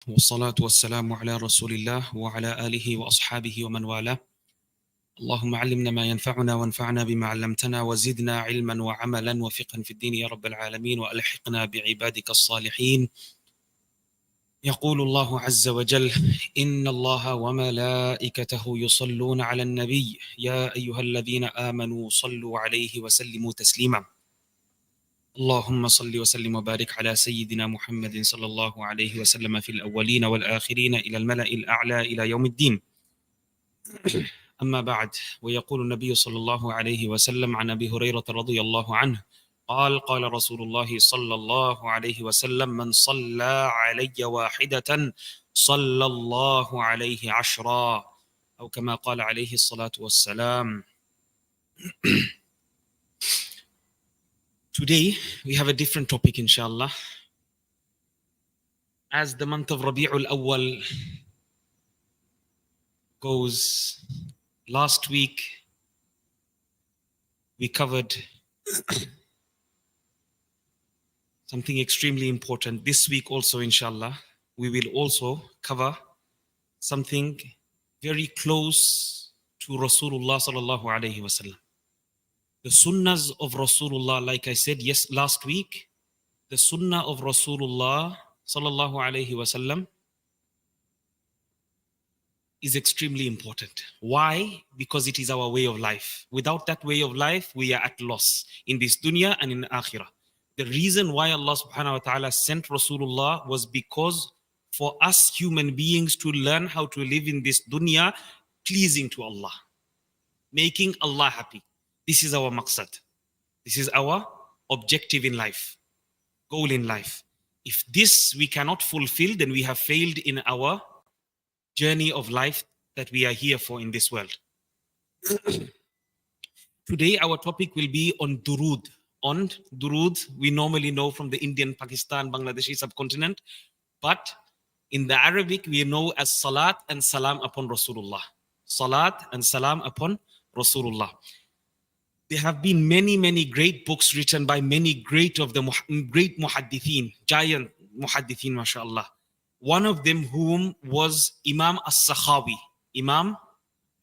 والصلاة والسلام على رسول الله وعلى آله وأصحابه ومن والاه. اللهم علمنا ما ينفعنا وانفعنا بما علمتنا وزدنا علما وعملا وفقها في الدين يا رب العالمين وألحقنا بعبادك الصالحين. يقول الله عز وجل: إن الله وملائكته يصلون على النبي يا أيها الذين آمنوا صلوا عليه وسلموا تسليما. اللهم صل وسلم وبارك على سيدنا محمد صلى الله عليه وسلم في الأولين والآخرين إلى الملأ الأعلى إلى يوم الدين. أما بعد، ويقول النبي صلى الله عليه وسلم عن أبي هريرة رضي الله عنه قال: قال رسول الله صلى الله عليه وسلم: من صلى علي واحدة صلى الله عليه عشرا، أو كما قال عليه الصلاة والسلام. Today we have a different topic, inshallah. As the month of Rabi'ul Awwal goes, last week we covered something extremely important. This week also, inshallah, we will also cover something very close to Rasulullah sallallahu alayhi wasallam. The sunnahs of Rasulullah, like I said last week, the sunnah of Rasulullah sallallahu alayhi wasallam is extremely important. Why? Because it is our way of life. Without that way of life, we are at loss in this dunya and in akhirah. The reason why Allah subhanahu wa ta'ala sent Rasulullah was because for us human beings to learn how to live in this dunya pleasing to Allah, making Allah happy. This is our maqsad. This is our objective in life, goal in life. If this we cannot fulfill, then we have failed in our journey of life that we are here for in this world. Today our topic will be on durud. On durud, we normally know from the Indian, Pakistan, Bangladeshi subcontinent, but in the Arabic we know as salat and salam upon Rasulullah. Salat and salam upon Rasulullah. There have been many great books written by many great muhaddithin, giant muhaddithin, mashallah. One of them whom was Imam as-Sakhawi. Imam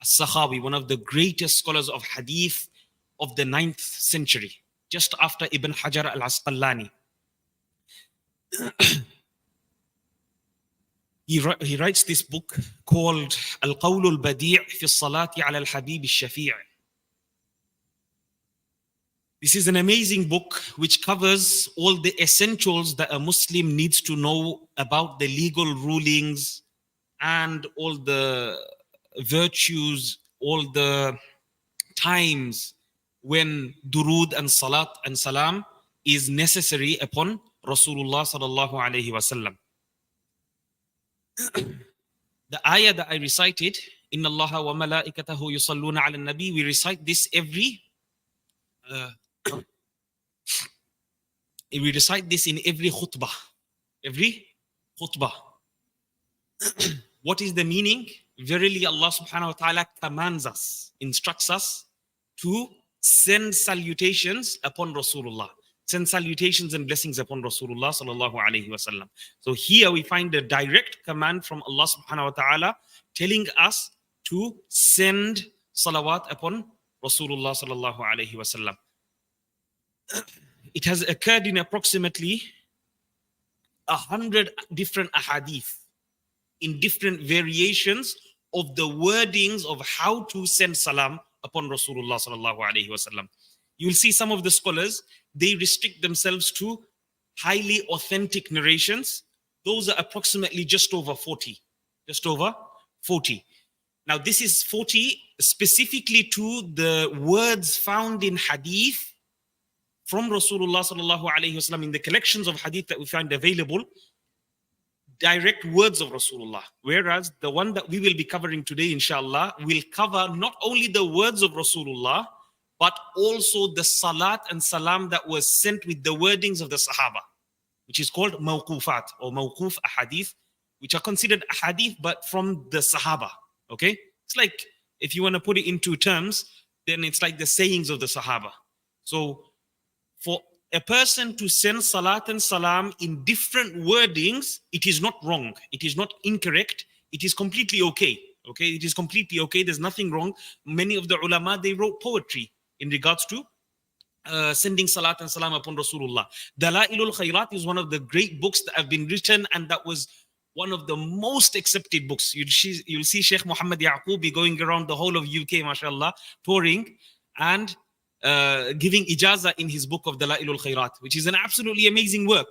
as-Sakhawi, one of the greatest scholars of hadith of the 9th century, just after Ibn Hajar al-Asqalani. He writes this book called Al-Qawl al-Badi' fi as-Salati ala al-Habib al-Shafi'. This is an amazing book which covers all the essentials that a Muslim needs to know about the legal rulings and all the virtues, all the times when durud and salat and salam is necessary upon Rasulullah sallallahu alaihi wasallam. The ayah that I recited, Inna Allaha wa malaikatahu yusalluna ala nabi, we recite this we recite this in every khutbah. Every khutbah. What is the meaning? Verily Allah subhanahu wa ta'ala commands us, instructs us to send salutations upon Rasulullah. Send salutations and blessings upon Rasulullah sallallahu alayhi wa sallam. So here we find a direct command from Allah subhanahu wa ta'ala telling us to send salawat upon Rasulullah sallallahu alayhi wa sallam. It has occurred in approximately 100 different ahadith in different variations of the wordings of how to send salam upon Rasulullah sallallahu alaihi wasallam. You will see some of the scholars, they restrict themselves to highly authentic narrations. Those are approximately just over 40. Just over 40. Now this is 40 specifically to the words found in hadith from Rasulullah sallallahu alayhi wasallam, in the collections of hadith that we find available, direct words of Rasulullah. Whereas the one that we will be covering today, inshallah, will cover not only the words of Rasulullah, but also the salat and salam that was sent with the wordings of the Sahaba, which is called mawqufat or mawquf ahadith, which are considered ahadith but from the Sahaba. Okay? It's like, if you want to put it into terms, then it's like the sayings of the Sahaba. So for a person to send salat and salam in different wordings, it is not wrong. It is not incorrect. It is completely okay. Okay, it is completely okay. There's nothing wrong. Many of the ulama, they wrote poetry in regards to sending salat and salam upon Rasulullah. Dalailul Khairat is one of the great books that have been written, and that was one of the most accepted books. You'll see Sheikh Muhammad Yaqub going around the whole of UK, mashallah, touring and giving ijaza in his book of Dalailul Khairat, which is an absolutely amazing work.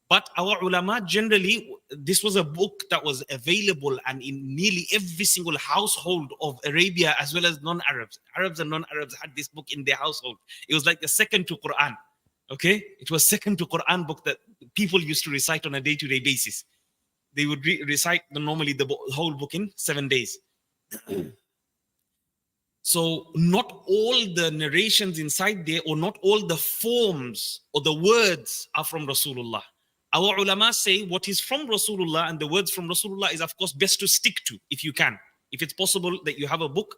But our ulama generally, this was a book that was available and in nearly every single household of Arabia as well as non-Arabs. Arabs and non-Arabs had this book in their household. It was like the second to Quran. Okay, it was second to Quran book that people used to recite on a day-to-day basis. They would recite normally the whole book in 7 days. So not all the narrations inside there, or not all the forms or the words are from Rasulullah. Our ulama say what is from Rasulullah and the words from Rasulullah is, of course, best to stick to if you can. If it's possible that you have a book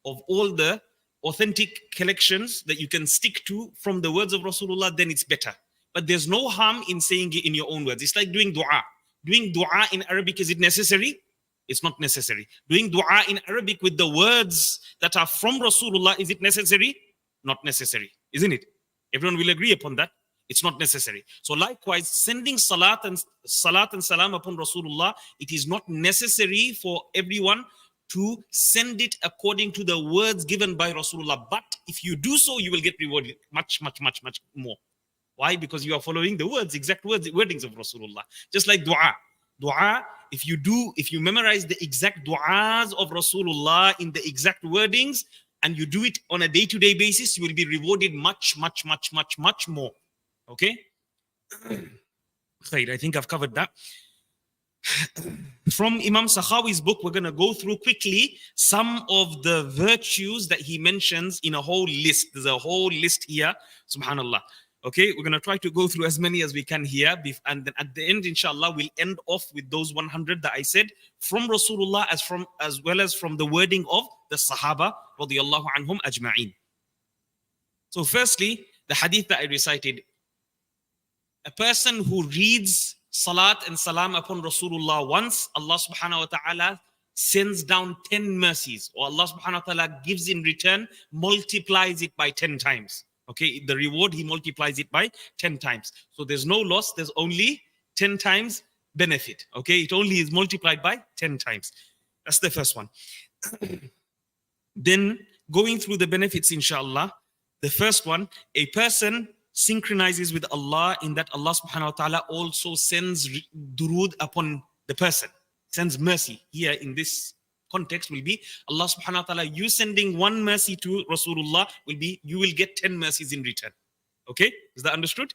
of all the authentic collections that you can stick to from the words of Rasulullah, then it's better. But there's no harm in saying it in your own words. It's like doing dua. Doing dua in Arabic, is it necessary? It's not necessary. Doing dua in Arabic with the words that are from Rasulullah, is it necessary? Not necessary, isn't it? Everyone will agree upon that. It's not necessary. So likewise, sending salat and salam upon Rasulullah, it is not necessary for everyone to send it according to the words given by Rasulullah. But if you do so, you will get rewarded much more. Why? Because you are following the words, exact wordings of Rasulullah. Just like dua. Dua, if you memorize the exact du'as of Rasulullah in the exact wordings, and you do it on a day-to-day basis, you will be rewarded much more. Okay? I think I've covered that. From Imam Sakhawi's book, we're going to go through quickly some of the virtues that he mentions in a whole list. There's a whole list here, subhanallah. Okay, we're going to try to go through as many as we can here. And then at the end, inshallah, we'll end off with those 100 that I said from Rasulullah as well as from the wording of the Sahaba, radiyallahu anhum ajma'in. So firstly, the hadith that I recited. A person who reads salat and salam upon Rasulullah once, Allah subhanahu wa ta'ala sends down 10 mercies, or Allah subhanahu wa ta'ala gives in return, multiplies it by 10 times. Okay, the reward, he multiplies it by 10 times. So there's no loss, there's only 10 times benefit. Okay, it only is multiplied by 10 times. That's the first one. Then going through the benefits, inshallah, the first one, a person synchronizes with Allah in that Allah subhanahu wa ta'ala also sends durood upon the person, sends mercy. Here in this context will be Allah subhanahu wa ta'ala, you sending one mercy to Rasulullah will be, you will get 10 mercies in return. Okay, is that understood?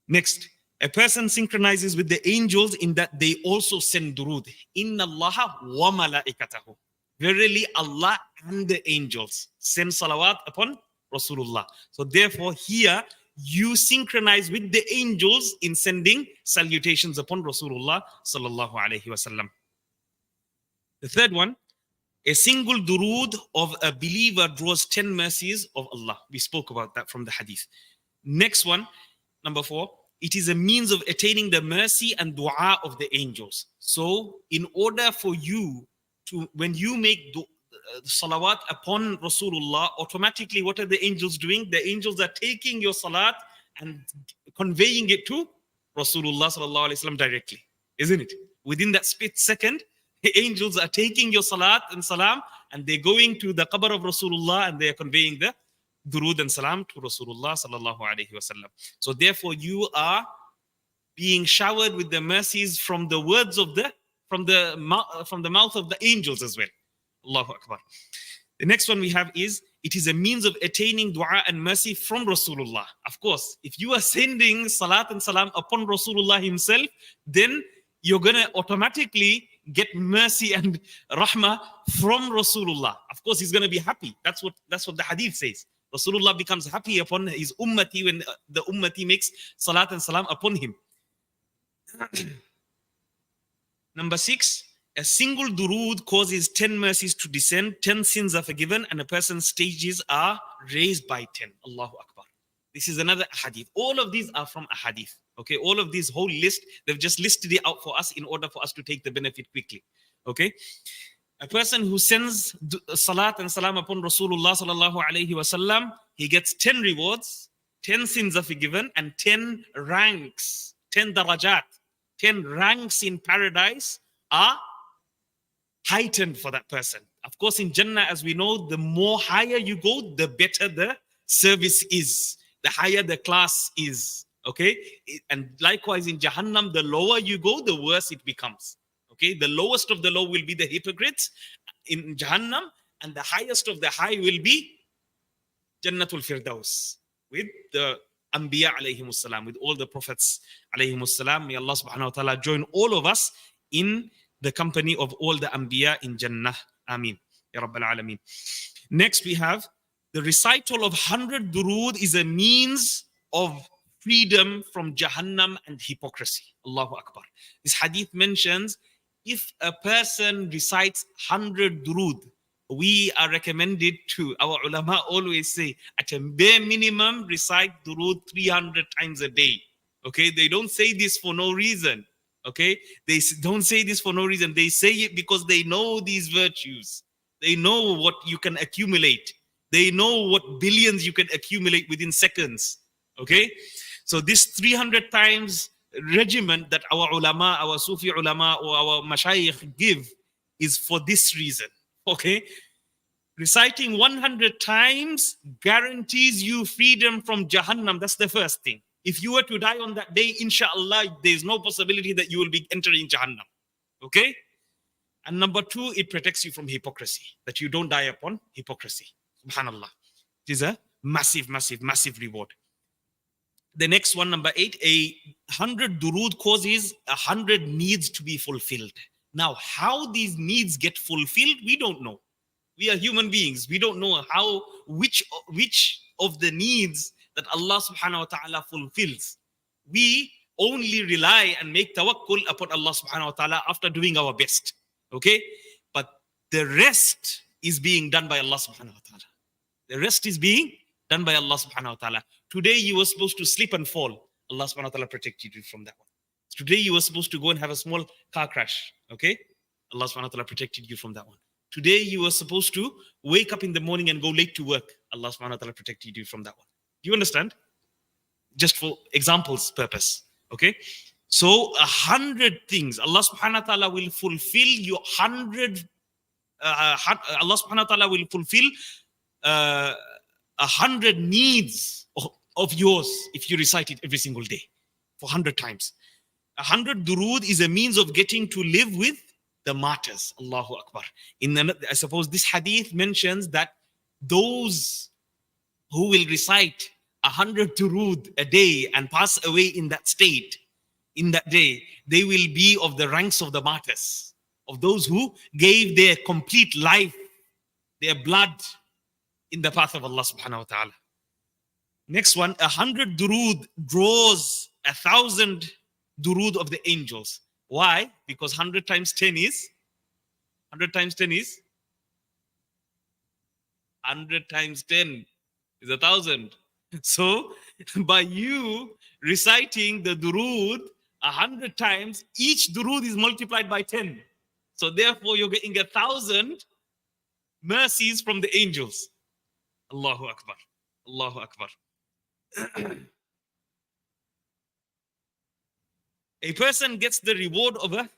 Next, a person synchronizes with the angels in that they also send durood. Inna Allaha wa malaikatahu. Verily Allah and the angels send salawat upon Rasulullah. So therefore here you synchronize with the angels in sending salutations upon Rasulullah sallallahu alaihi wasallam. The third one, a single durood of a believer draws 10 mercies of Allah. We spoke about that from the hadith. Next one, number 4, it is a means of attaining the mercy and dua of the angels. So in order for you to, when you make salawat upon Rasulullah, automatically what are the angels doing? The angels are taking your salat and conveying it to Rasulullah sallallahu alaihi wasallam directly, isn't it? Within that split second, the angels are taking your salat and salam and they're going to the qabr of Rasulullah and they are conveying the durood and salam to Rasulullah sallallahu alaihi wasallam. So therefore you are being showered with the mercies from the words of from the mouth of the angels as well. Allahu Akbar. The next one we have is, it is a means of attaining dua and mercy from Rasulullah. Of course, if you are sending salat and salam upon Rasulullah himself, then you're going to automatically get mercy and rahmah from Rasulullah. Of course, he's going to be happy. That's what the hadith says. Rasulullah becomes happy upon his ummati when the ummati makes salat and salam upon him. Number 6, a single durood causes 10 mercies to descend, 10 sins are forgiven, and a person's stages are raised by 10. Allahu Akbar. This is another hadith. All of these are from a hadith. Okay, all of this whole list, they've just listed it out for us in order for us to take the benefit quickly. Okay, a person who sends salat and salam upon Rasulullah sallallahu alaihi wasallam, he gets 10 rewards, 10 sins are forgiven, and 10 ranks, 10 darajat, 10 ranks in paradise are heightened for that person. Of course, in Jannah, as we know, the more higher you go, the better the service is, the higher the class is. Okay, and likewise in Jahannam, the lower you go, the worse it becomes. Okay, the lowest of the low will be the hypocrites in Jahannam, and the highest of the high will be Jannatul Firdaus with the Anbiya alayhimus salam, with all the prophets alayhimus salam. May Allah subhanahu wa ta'ala join all of us in the company of all the Anbiya in Jannah. Ameen. Ya Rabbal Alameen. Next we have the recital of 100 durood is a means of freedom from Jahannam and hypocrisy. Allahu Akbar. This hadith mentions if a person recites 100 durood, we are recommended to, our ulama always say, at a bare minimum, recite durood 300 times a day. Okay, they don't say this for no reason. Okay, they don't say this for no reason. They say it because they know these virtues. They know what you can accumulate. They know what billions you can accumulate within seconds. Okay, so this 300 times regimen that our ulama, our Sufi ulama or our mashayikh give is for this reason. Okay, reciting 100 times guarantees you freedom from Jahannam. That's the first thing. If you were to die on that day, inshallah, there's no possibility that you will be entering Jahannam. Okay? And number two, it protects you from hypocrisy, that you don't die upon hypocrisy. Subhanallah. It is a massive, massive, massive reward. The next one, number 8, 100 durood causes 100 needs to be fulfilled. Now, how these needs get fulfilled, we don't know. We are human beings. We don't know which of the needs that Allah subhanahu wa ta'ala fulfills. We only rely and make tawakkul upon Allah subhanahu wa ta'ala after doing our best. Okay? But the rest is being done by Allah subhanahu wa ta'ala. The rest is being done by Allah subhanahu wa ta'ala. Today you were supposed to slip and fall. Allah subhanahu wa ta'ala protected you from that one. Today you were supposed to go and have a small car crash. Okay? Allah subhanahu wa ta'ala protected you from that one. Today you were supposed to wake up in the morning and go late to work. Allah subhanahu wa ta'ala protected you from that one. Do you understand? Just for examples purpose. Okay? So 100 things. Allah subhanahu wa ta'ala will fulfill your 100. Allah subhanahu wa ta'ala will fulfill 100 needs of yours if you recite it every single day for 100 times. 100 durood is a means of getting to live with the martyrs. Allahu Akbar. I suppose this hadith mentions that those who will recite 100 durood a day and pass away in that state, in that day, they will be of the ranks of the martyrs, of those who gave their complete life, their blood in the path of Allah subhanahu wa ta'ala. Next one, 100 durood draws 1,000 durood of the angels. Why? Because 100 times 10 is 100 times 10 is 100 times 10 is 1,000. So by you reciting the durood 100 times, each durood is multiplied by 10. So therefore you're getting 1,000 mercies from the angels. Allahu Akbar. Allahu Akbar. A person gets the reward of a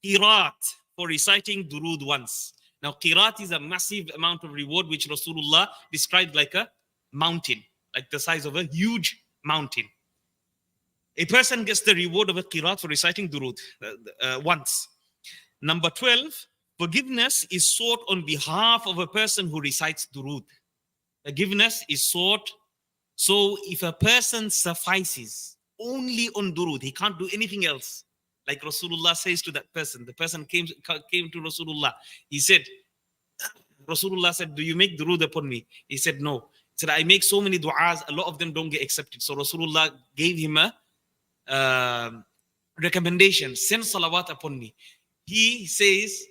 qirat for reciting durood once. Now, qirat is a massive amount of reward which Rasulullah described like a mountain, like the size of a huge mountain. A person gets the reward of a qirat for reciting durood once. Number 12, forgiveness is sought on behalf of a person who recites durood. Forgiveness is sought. So if a person suffices only on durood, he can't do anything else. Like Rasulullah says to that person, the person came to Rasulullah. He said, Rasulullah said, do you make durood upon me? He said, no. He said, I make so many du'as, a lot of them don't get accepted. So Rasulullah gave him a recommendation, send salawat upon me. He says,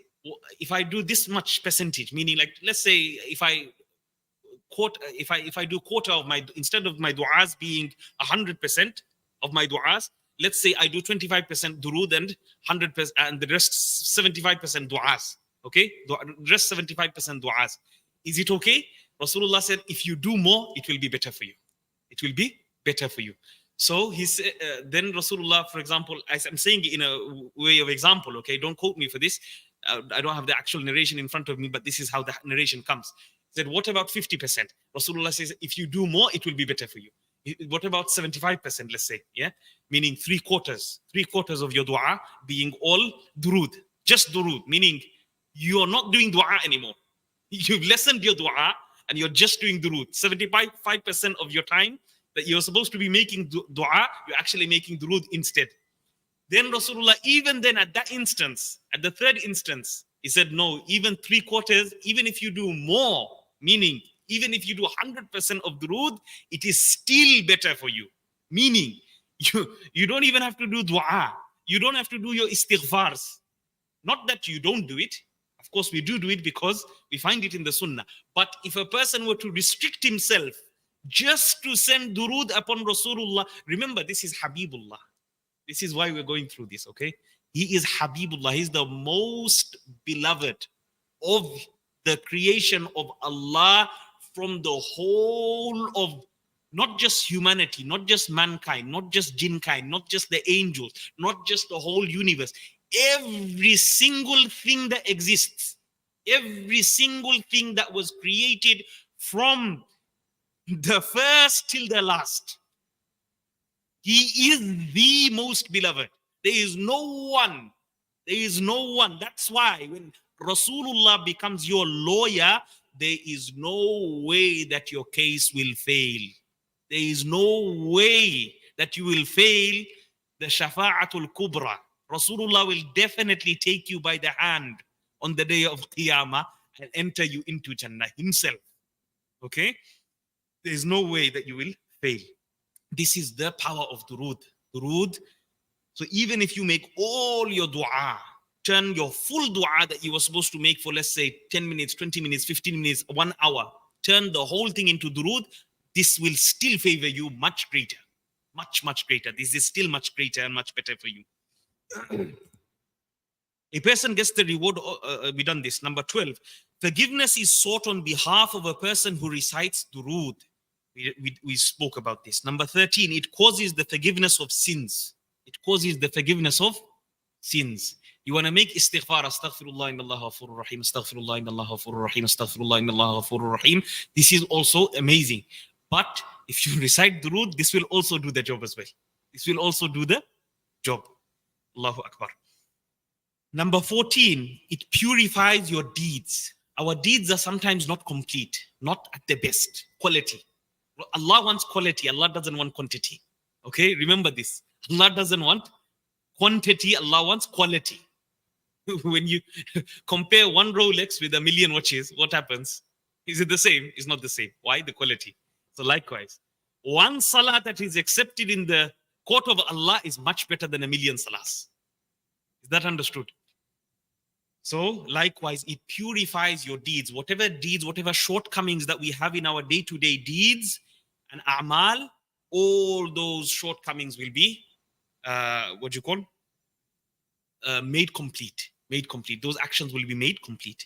if I do this much percentage, meaning like, let's say if I if I do quarter of my, instead of my du'as being 100% of my du'as, let's say I do 25% durood and 100% and the rest 75% du'as. Okay, the rest 75% du'as. Is it okay? Rasulullah said, if you do more, it will be better for you. It will be better for you. So he said, then Rasulullah, for example, as I'm saying it in a way of example, okay, don't quote me for this. I don't have the actual narration in front of me, but this is how the narration comes. He said, what about 50%? Rasulullah says, if you do more, it will be better for you. What about 75%, let's say, yeah? Meaning three quarters of your dua being all durood, just durood, meaning you are not doing dua anymore. You've lessened your dua and you're just doing durood. 75% of your time that you're supposed to be making dua, you're actually making durood instead. Then Rasulullah, even then at that instance, at the third instance, he said, no, even three quarters, even if you do more, meaning even if you do 100% of durood, it is still better for you. Meaning, you don't even have to do dua. You don't have to do your istighfars. Not that you don't do it. Of course, we do it because we find it in the sunnah. But if a person were to restrict himself just to send durood upon Rasulullah, remember, this is Habibullah. This is why we're going through this, okay? He is Habibullah. He's the most beloved of the creation of Allah from the whole of not just humanity, not just mankind, not just jinnkind, not just the angels, not just the whole universe. Every single thing that exists, every single thing that was created from the first till the last. He is the most beloved. There is no one. There is no one. That's why when Rasulullah becomes your lawyer, there is no way that your case will fail. There is no way that you will fail the Shafa'atul Kubra. Rasulullah will definitely take you by the hand on the day of Qiyamah and enter you into Jannah himself. Okay? There is no way that you will fail. This is the power of durood. Durood. So even if you make all your dua, turn your full dua that you were supposed to make for, let's say, 10 minutes, 20 minutes, 15 minutes, 1 hour, turn the whole thing into durood, this will still favor you much greater. Much, much greater. This is still much greater and much better for you. A person gets the reward. We done this. Number 12. Forgiveness is sought on behalf of a person who recites durood. We spoke about this. Number 13. It causes the forgiveness of sins. It causes the forgiveness of sins. You want to make istighfar, astaghfirullah inna Allah ghafurur rahim, astaghfirullah inna Allah ghafurur rahim, astaghfirullah inna Allah ghafurur rahim. This is also amazing. But if you recite durood, this will also do the job as well. This will also do the job. Allahu Akbar. Number 14, it purifies your deeds. Our deeds are sometimes not complete, not at the best quality. Allah wants quality. Allah doesn't want quantity. Okay, remember this. Allah doesn't want quantity. Allah wants quality. When you compare one Rolex with a million watches, what happens? Is it the same? It's not the same. Why? The quality. So likewise, one salah that is accepted in the court of Allah is much better than a million salahs. Is that understood? So likewise, it purifies your deeds. Whatever shortcomings that we have in our day-to-day deeds and a'mal, all those shortcomings will be, made complete. Made complete. Those actions will be made complete.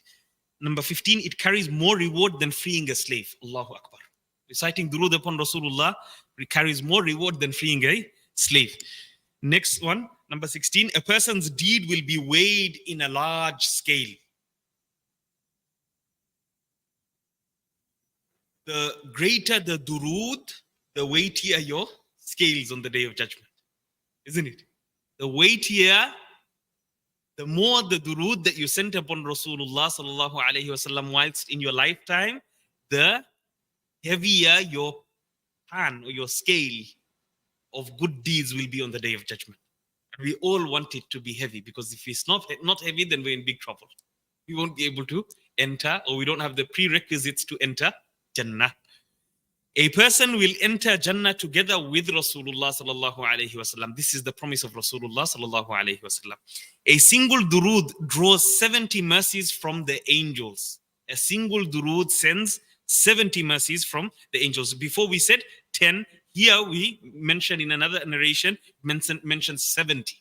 Number 15, it carries more reward than freeing a slave. Allahu Akbar. Reciting durood upon Rasulullah carries more reward than freeing a slave. Next one, number 16, a person's deed will be weighed in a large scale. The greater the durood, the weightier your scales on the day of judgment. Isn't it? The weightier, the more the durood that you sent upon Rasulullah sallallahu alaihi wasallam whilst in your lifetime, the heavier your pan or your scale of good deeds will be on the day of judgment. And we all want it to be heavy, because if it's not heavy, then we're in big trouble. We won't be able to enter, or we don't have the prerequisites to enter Jannah. A person will enter Jannah together with Rasulullah sallallahu alaihi wasallam. This is the promise of Rasulullah sallallahu alaihi wasallam. A single durood draws 70 mercies from the angels. A single durood sends 70 mercies from the angels. Before we said 10, here we mentioned in another narration, mentioned 70.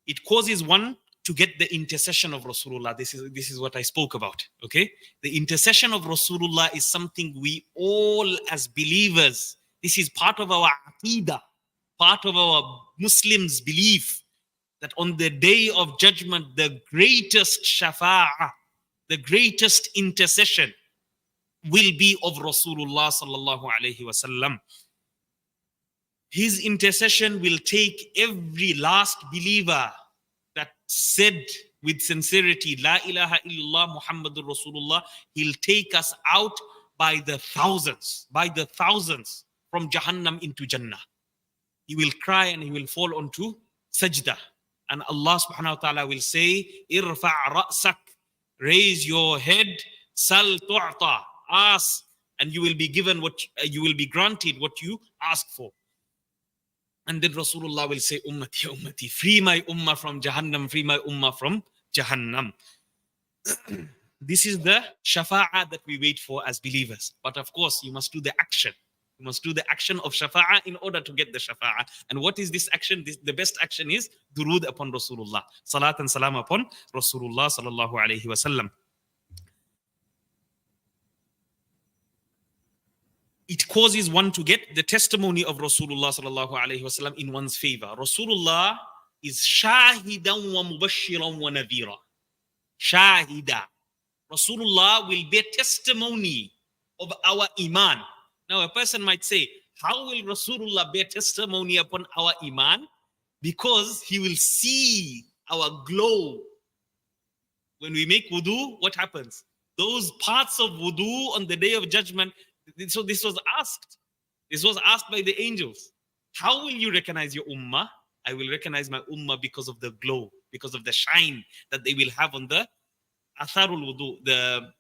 It causes one to get the intercession of Rasulullah. This is what I spoke about. Okay, the intercession of Rasulullah is something we all as believers, this is part of our aqidah, part of our Muslims' belief, that on the day of judgment, the greatest shafa'ah, the greatest intercession will be of Rasulullah sallallahu alaihi wasallam. His intercession will take every last believer that said with sincerity, La ilaha illallah Muhammadur Rasulullah, he'll take us out by the thousands from Jahannam into Jannah. He will cry and he will fall onto sajda. And Allah subhanahu wa ta'ala will say, Irfa' ra'sak, raise your head, sal tu'ta, ask, and you will be given what you will be granted what you ask for. And then Rasulullah will say, Ummati, Ummati, free my ummah from Jahannam, free my ummah from Jahannam. This is the shafa'ah that we wait for as believers. But of course, you must do the action. You must do the action of shafa'ah in order to get the shafa'ah. And what is this action? The best action is durood upon Rasulullah. Salat and salam upon Rasulullah sallallahu alayhi wa sallam. It causes one to get the testimony of Rasulullah sallallahu alayhi wa sallam in one's favor. Rasulullah is shahidan wa mubashiran wa nadhira. Shahida. Rasulullah will bear testimony of our iman. Now a person might say, how will Rasulullah bear testimony upon our iman? Because he will see our glow. When we make wudu, what happens? Those parts of wudu on the day of judgment. So this was asked. This was asked by the angels. How will you recognize your ummah? I will recognize my ummah because of the glow, because of the shine that they will have on the atharul wudu,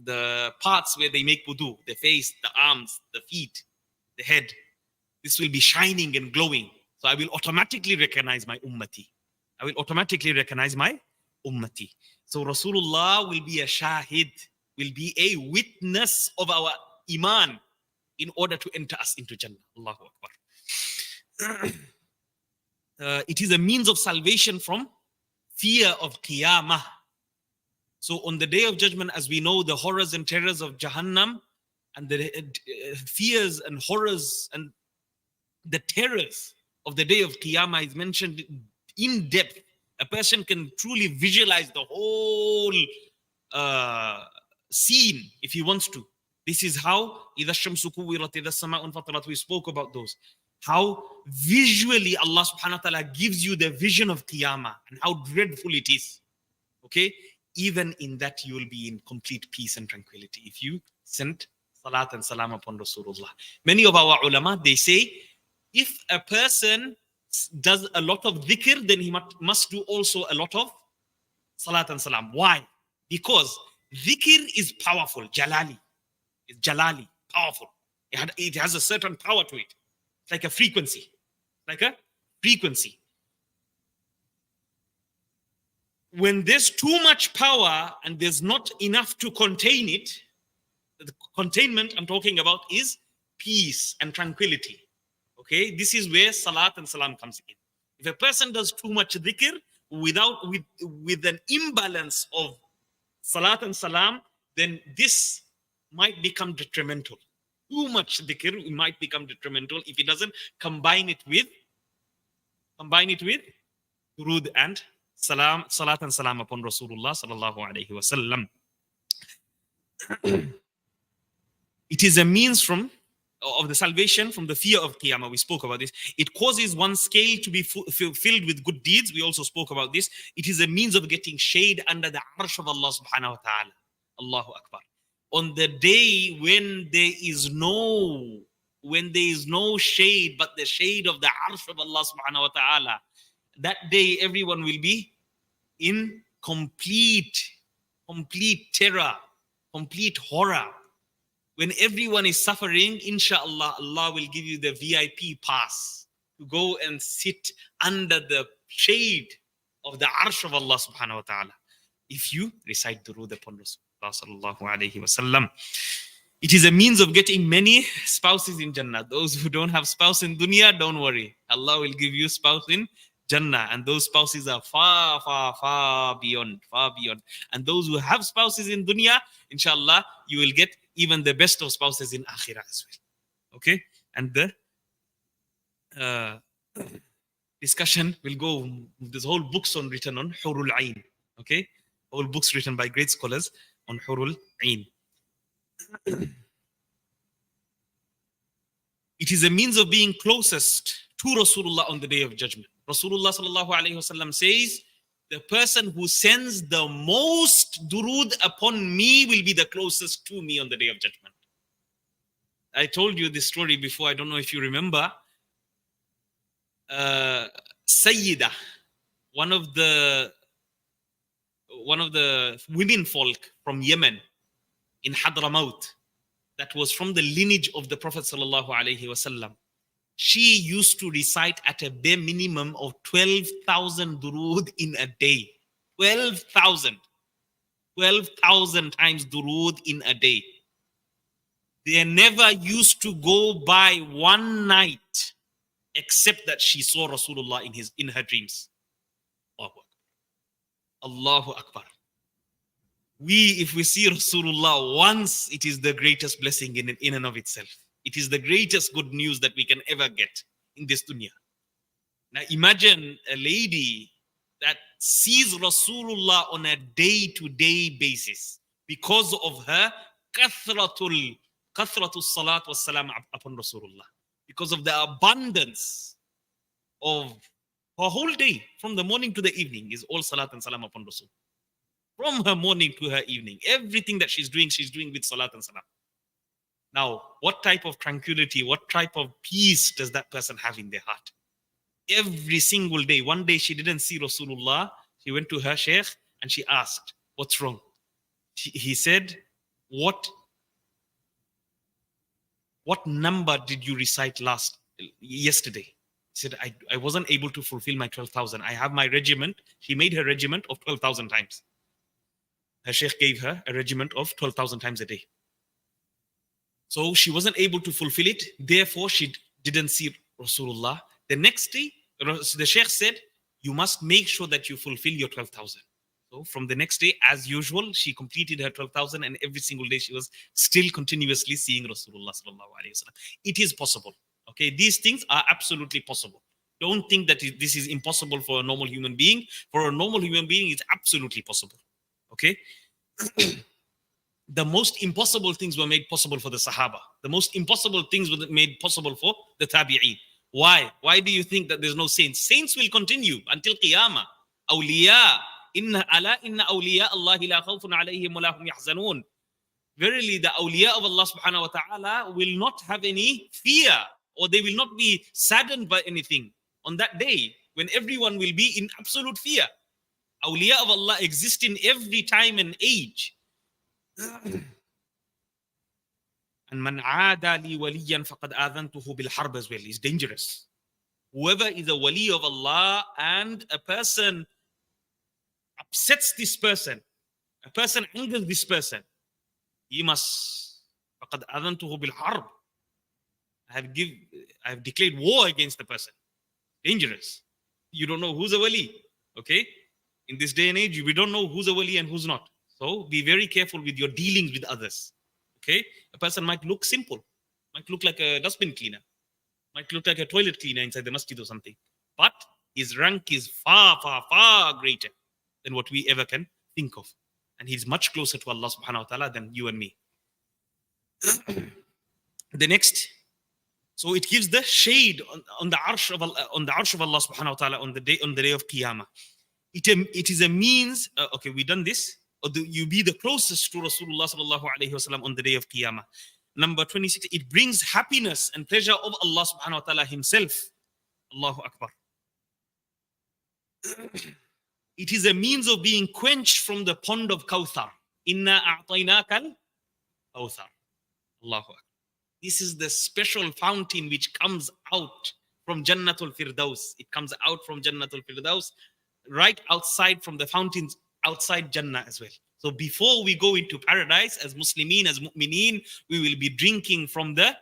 the parts where they make wudu, the face, the arms, the feet, the head. This will be shining and glowing. So I will automatically recognize my ummati. I will automatically recognize my ummati. So Rasulullah will be a shahid, will be a witness of our iman in order to enter us into Jannah. Allahu Akbar. It is a means of salvation from fear of Qiyamah. So on the day of judgment, as we know, the horrors and terrors of Jahannam and the fears and horrors and the terrors of the day of Qiyamah is mentioned in depth. A person can truly visualize the whole scene if he wants to. This is how إِذَا الشَّمْسُ كُوِّرَتْ إِذَا السَّمَاءُ انْفَطَرَتْ. We spoke about those. How visually Allah subhanahu wa ta'ala gives you the vision of Qiyamah and how dreadful it is. Okay? Even in that you will be in complete peace and tranquility if you send salat and salam upon Rasulullah. Many of our ulama, they say, if a person does a lot of dhikr, then he must do also a lot of salat and salam. Why? Because dhikr is powerful. Jalali. It's jalali. Powerful. It has a certain power to it. It's like a frequency. Like a frequency. When there's too much power and there's not enough to contain it, the containment I'm talking about is peace and tranquility. Okay, this is where salat and salam comes in. If a person does too much dhikr with an imbalance of salat and salam, then this might become detrimental. Too much dhikr might become detrimental if he doesn't combine it with durood and salat and salam upon Rasulullah sallallahu alaihi wasallam. It is a means of the salvation from the fear of Qiyamah. We spoke about this. It causes one's scale to be filled with good deeds. We also spoke about this. It is a means of getting shade under the arsh of Allah subhanahu wa ta'ala. Allahu Akbar. On the day when there is no shade but the shade of the arsh of Allah subhanahu wa ta'ala, that day everyone will be in complete terror, complete horror. When everyone is suffering, inshallah, Allah will give you the VIP pass to go and sit under the shade of the arsh of Allah subhanahu wa ta'ala if you recite durood upon Rasulullah sallallahu alayhi wa sallam. It is a means of getting many spouses in Jannah. Those who don't have spouse in dunya, don't worry. Allah will give you spouse in Jannah. And those spouses are far, far, far beyond, far beyond. And those who have spouses in dunya, inshallah, you will get even the best of spouses in akhirah as well. Okay? And the discussion will go, there's whole books on written on Hurul Ain. Okay? Whole books written by great scholars on Hurul Ain. It is a means of being closest to Rasulullah on the day of judgment. Rasulullah sallallahu alayhi wasallam says, the person who sends the most durood upon me will be the closest to me on the day of judgment. I told you this story before. I don't know if you remember. Sayyida, one of the women folk from Yemen in Hadramaut, that was from the lineage of the Prophet sallallahu alaihi wasallam. She used to recite at a bare minimum of 12,000 durood in a day. 12,000 times durood in a day. There never used to go by one night except that she saw Rasulullah in her dreams. Allahu Akbar. Allahu Akbar. If we see Rasulullah once, it is the greatest blessing in and of itself. It is the greatest good news that we can ever get in this dunya. Now imagine a lady that sees Rasulullah on a day-to-day basis because of her kathratul salat was salam upon Rasulullah. Because of the abundance of her whole day, from the morning to the evening, is all salat and salam upon Rasul. From her morning to her evening, everything that she's doing with salat and salam. Now, what type of tranquility, what type of peace does that person have in their heart? Every single day. One day she didn't see Rasulullah. She went to her sheikh and she asked, what's wrong? He said, what number did you recite yesterday? He said, I wasn't able to fulfill my 12,000. I have my regiment. She made her regiment of 12,000 times. Her sheikh gave her a regiment of 12,000 times a day. So she wasn't able to fulfill it. Therefore, she didn't see Rasulullah. The next day, the sheikh said, you must make sure that you fulfill your 12,000. So from the next day, as usual, she completed her 12,000, and every single day she was still continuously seeing Rasulullah sallallahu alaihi wasallam. It is possible. Okay, these things are absolutely possible. Don't think that this is impossible for a normal human being. For a normal human being, it's absolutely possible. Okay. The most impossible things were made possible for the Sahaba. The most impossible things were made possible for the Tabi'een. Why? Why do you think that there's no saints? Saints will continue until Qiyamah. Awliya. Inna awliya Allahi la khawfun alayhim wa la hum yahzanun. Verily, the awliya of Allah subhanahu wa ta'ala will not have any fear, or they will not be saddened by anything on that day when everyone will be in absolute fear. Awliya of Allah exist in every time and age. And man aada li waliyan faqad adhantuhu bil harb as well is dangerous. Whoever is a wali of Allah and a person upsets this person, a person angers this person, he must faqad adhantuhu bil harb. I have declared war against the person. Dangerous. You don't know who's a wali. Okay? In this day and age, we don't know who's a wali and who's not. So be very careful with your dealings with others. Okay? A person might look simple, might look like a dustbin cleaner, might look like a toilet cleaner inside the masjid or something. But his rank is far, far, far greater than what we ever can think of. And he's much closer to Allah subhanahu wa ta'ala than you and me. The next, so it gives the shade on the arsh of Allah, subhanahu wa ta'ala on the day of Qiyamah. It is a means, okay, we done this. You be the closest to Rasulullah sallallahu alaihi wasallam on the day of Qiyamah. Number 26, it brings happiness and pleasure of Allah subhanahu wa ta'ala himself. Allahu Akbar. It is a means of being quenched from the pond of Kawthar. Inna a'tainaka al-Kawthar. Allahu Akbar. This is the special fountain which comes out from Jannatul Firdaus. It comes out from Jannatul Firdaus, right outside from the fountains outside Jannah as well. So before we go into paradise, as Muslimin, as mu'mineen, we will be drinking from the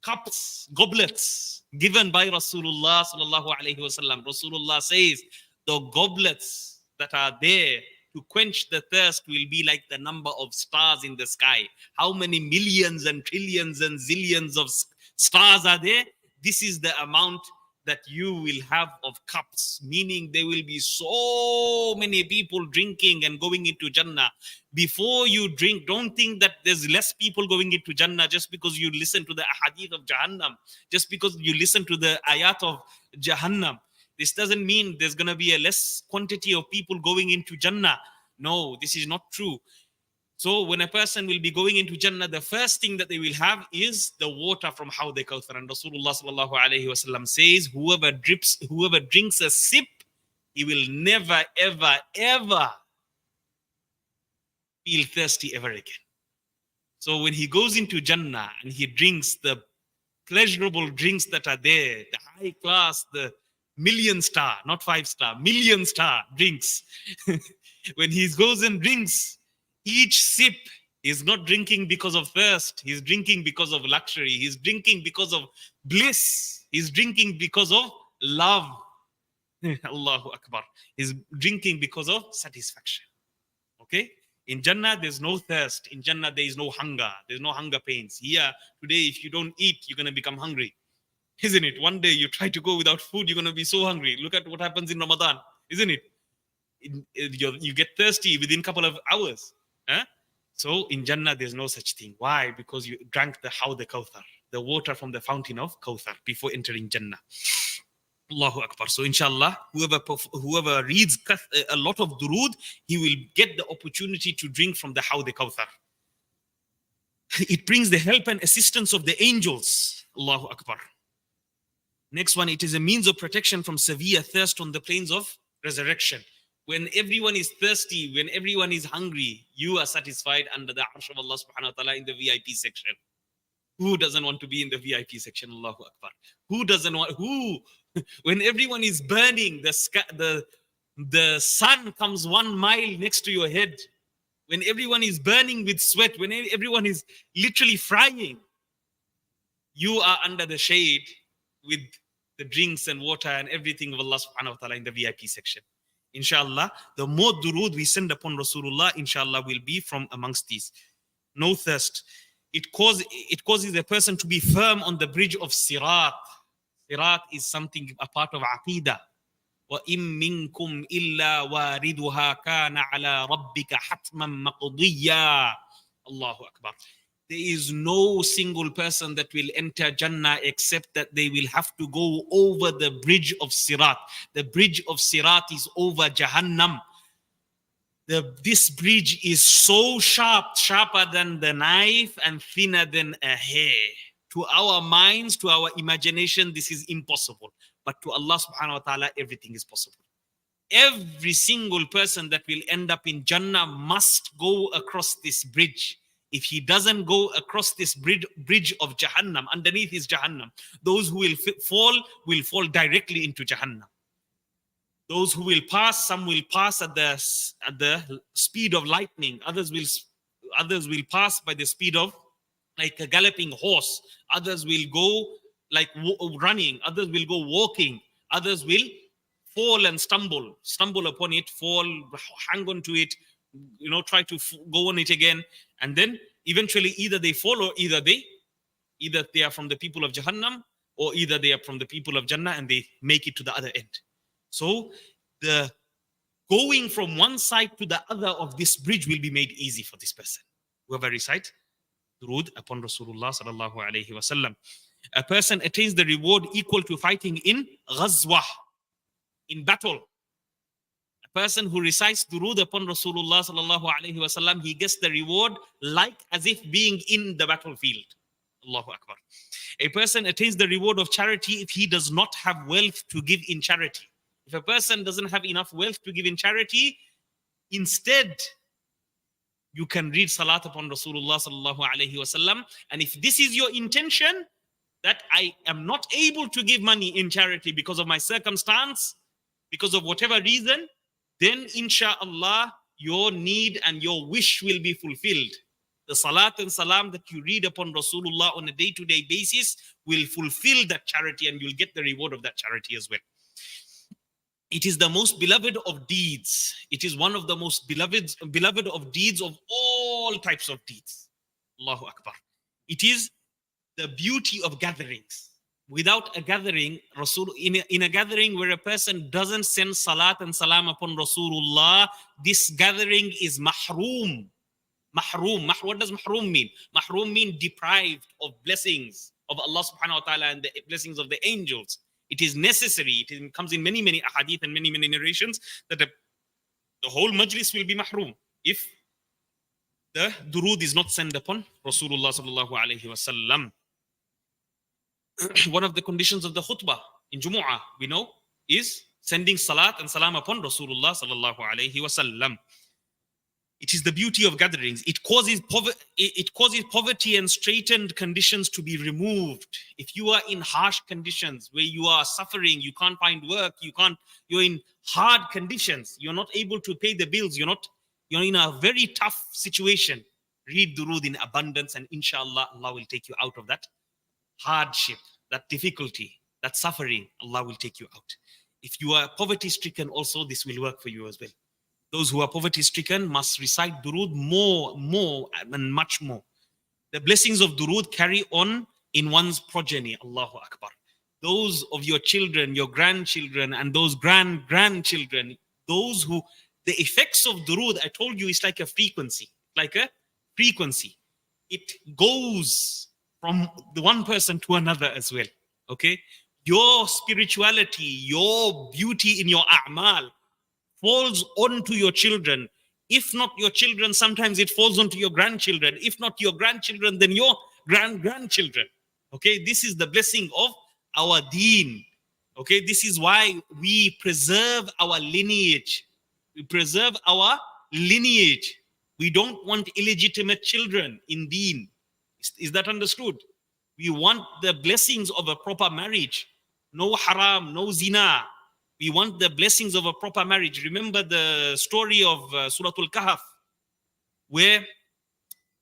cups, goblets given by Rasulullah sallallahu alaihi wasallam. Rasulullah says the goblets that are there to quench the thirst will be like the number of stars in the sky. How many millions and trillions and zillions of stars are there? This is the amount that you will have of cups, meaning there will be so many people drinking and going into Jannah. Before you drink, don't think that there's less people going into Jannah just because you listen to the hadith of Jahannam, just because you listen to the ayat of Jahannam. This doesn't mean there's going to be a less quantity of people going into Jannah. No, this is not true. So when a person will be going into Jannah, the first thing that they will have is the water from Hawd al-Kawthar. And Rasulullah sallallahu alaihi wasallam says, whoever drinks a sip, he will never, ever, ever feel thirsty ever again. So when he goes into Jannah and he drinks the pleasurable drinks that are there, the high class, the million star, not 5-star, million star drinks. When he goes and drinks, each sip is not drinking because of thirst. He's drinking because of luxury. He's drinking because of bliss. He's drinking because of love. Allahu Akbar. He's drinking because of satisfaction. Okay? In Jannah, there's no thirst. In Jannah, there is no hunger. There's no hunger pains. Here, today, if you don't eat, you're going to become hungry. Isn't it? One day you try to go without food, you're going to be so hungry. Look at what happens in Ramadan. Isn't it? You get thirsty within a couple of hours. Huh? So in Jannah, there's no such thing. Why? Because you drank the Hawd al-Kawthar, the water from the fountain of Kawthar before entering Jannah. Allahu Akbar. So inshallah, whoever reads a lot of durood, he will get the opportunity to drink from the Hawd al-Kawthar. It brings the help and assistance of the angels. Allahu Akbar. Next one, it is a means of protection from severe thirst on the plains of resurrection. When everyone is thirsty, when everyone is hungry, you are satisfied under the arsh of Allah subhanahu wa ta'ala in the VIP section. Who doesn't want to be in the VIP section? Allahu Akbar. Who doesn't want, when everyone is burning, the sun comes 1 mile next to your head. When everyone is burning with sweat, when everyone is literally frying, you are under the shade with the drinks and water and everything of Allah subhanahu wa ta'ala in the VIP section. Inshallah, the more durood we send upon Rasulullah, inshallah, will be from amongst these. No thirst. It causes a person to be firm on the bridge of Sirat. Sirat is something, a part of Aqidah. وَإِن مِّنكُمْ إِلَّا وَارِدُهَا كَانَ عَلَى رَبِّكَ حَتْمًا مَقْضِيًّا. Allahu Akbar. There is no single person that will enter Jannah except that they will have to go over the bridge of Sirat. The bridge of Sirat is over Jahannam. This bridge is so sharp, sharper than the knife and thinner than a hair. To our minds, to our imagination, this is impossible. But to Allah subhanahu wa ta'ala, everything is possible. Every single person that will end up in Jannah must go across this bridge. If he doesn't go across this bridge of Jahannam, underneath is Jahannam, those who will fall directly into Jahannam. Those who will pass, some will pass at the speed of lightning. Others will pass by the speed of like a galloping horse. Others will go like running. Others will go walking. Others will fall and stumble upon it, fall, hang on to it, try to go on it again. And then eventually either they fall or either they are from the people of Jahannam, or either they are from the people of Jannah and they make it to the other end. So the going from one side to the other of this bridge will be made easy for this person. Whoever recite durood upon Rasulullah sallallahu alaihi wasallam. A person attains the reward equal to fighting in ghazwah, in battle. A person who recites durood upon Rasulullah sallallahu alaihi wasallam, he gets the reward like as if being in the battlefield. Allahu Akbar. A person attains the reward of charity if he does not have wealth to give in charity. If a person doesn't have enough wealth to give in charity, instead, you can read salat upon Rasulullah sallallahu alaihi wasallam. And if this is your intention, that I am not able to give money in charity because of my circumstance, because of whatever reason, then inshallah, your need and your wish will be fulfilled. The salat and salam that you read upon Rasulullah on a day-to-day basis will fulfill that charity, and you'll get the reward of that charity as well. It is the most beloved of deeds. It is one of the most beloved of deeds of all types of deeds. Allahu Akbar. It is the beauty of gatherings. Without a gathering, in a gathering where a person doesn't send salat and salam upon Rasulullah, this gathering is mahroom. Mahroom. What does mahroom mean? Mahroom mean deprived of blessings of Allah subhanahu wa ta'ala and the blessings of the angels. It is necessary. It comes in many ahadith and many narrations that the whole majlis will be mahroom if the durood is not sent upon Rasulullah sallallahu alayhi wasallam. One of the conditions of the khutbah in Jumu'ah, we know, is sending salat and salam upon Rasulullah sallallahu alayhi wasallam. It is the beauty of gatherings. It causes poverty and straitened conditions to be removed. If you are in harsh conditions where you are suffering, you can't find work, you're in hard conditions, you're not able to pay the bills, you're in a very tough situation, read durood in abundance, and inshallah, Allah will take you out of that hardship, that difficulty, that suffering. Allah will take you out. If you are poverty stricken also, this will work for you as well. Those who are poverty-stricken must recite durood more and much more. The blessings of durood carry on in one's progeny. Allahu Akbar. Those of your children, your grandchildren, and those grandchildren, the effects of durood, I told you, is like a frequency. It goes from the one person to another as well. Okay? Your spirituality, your beauty in your a'mal, falls onto your children. If not your children, sometimes it falls onto your grandchildren. If not your grandchildren, then your grandchildren. Okay, this is the blessing of our deen. Okay, this is why we preserve our lineage. We preserve our lineage. We don't want illegitimate children in deen. Is that understood? We want the blessings of a proper marriage. No haram, no zina. We want the blessings of a proper marriage. Remember the story of Surah Al-Kahf, where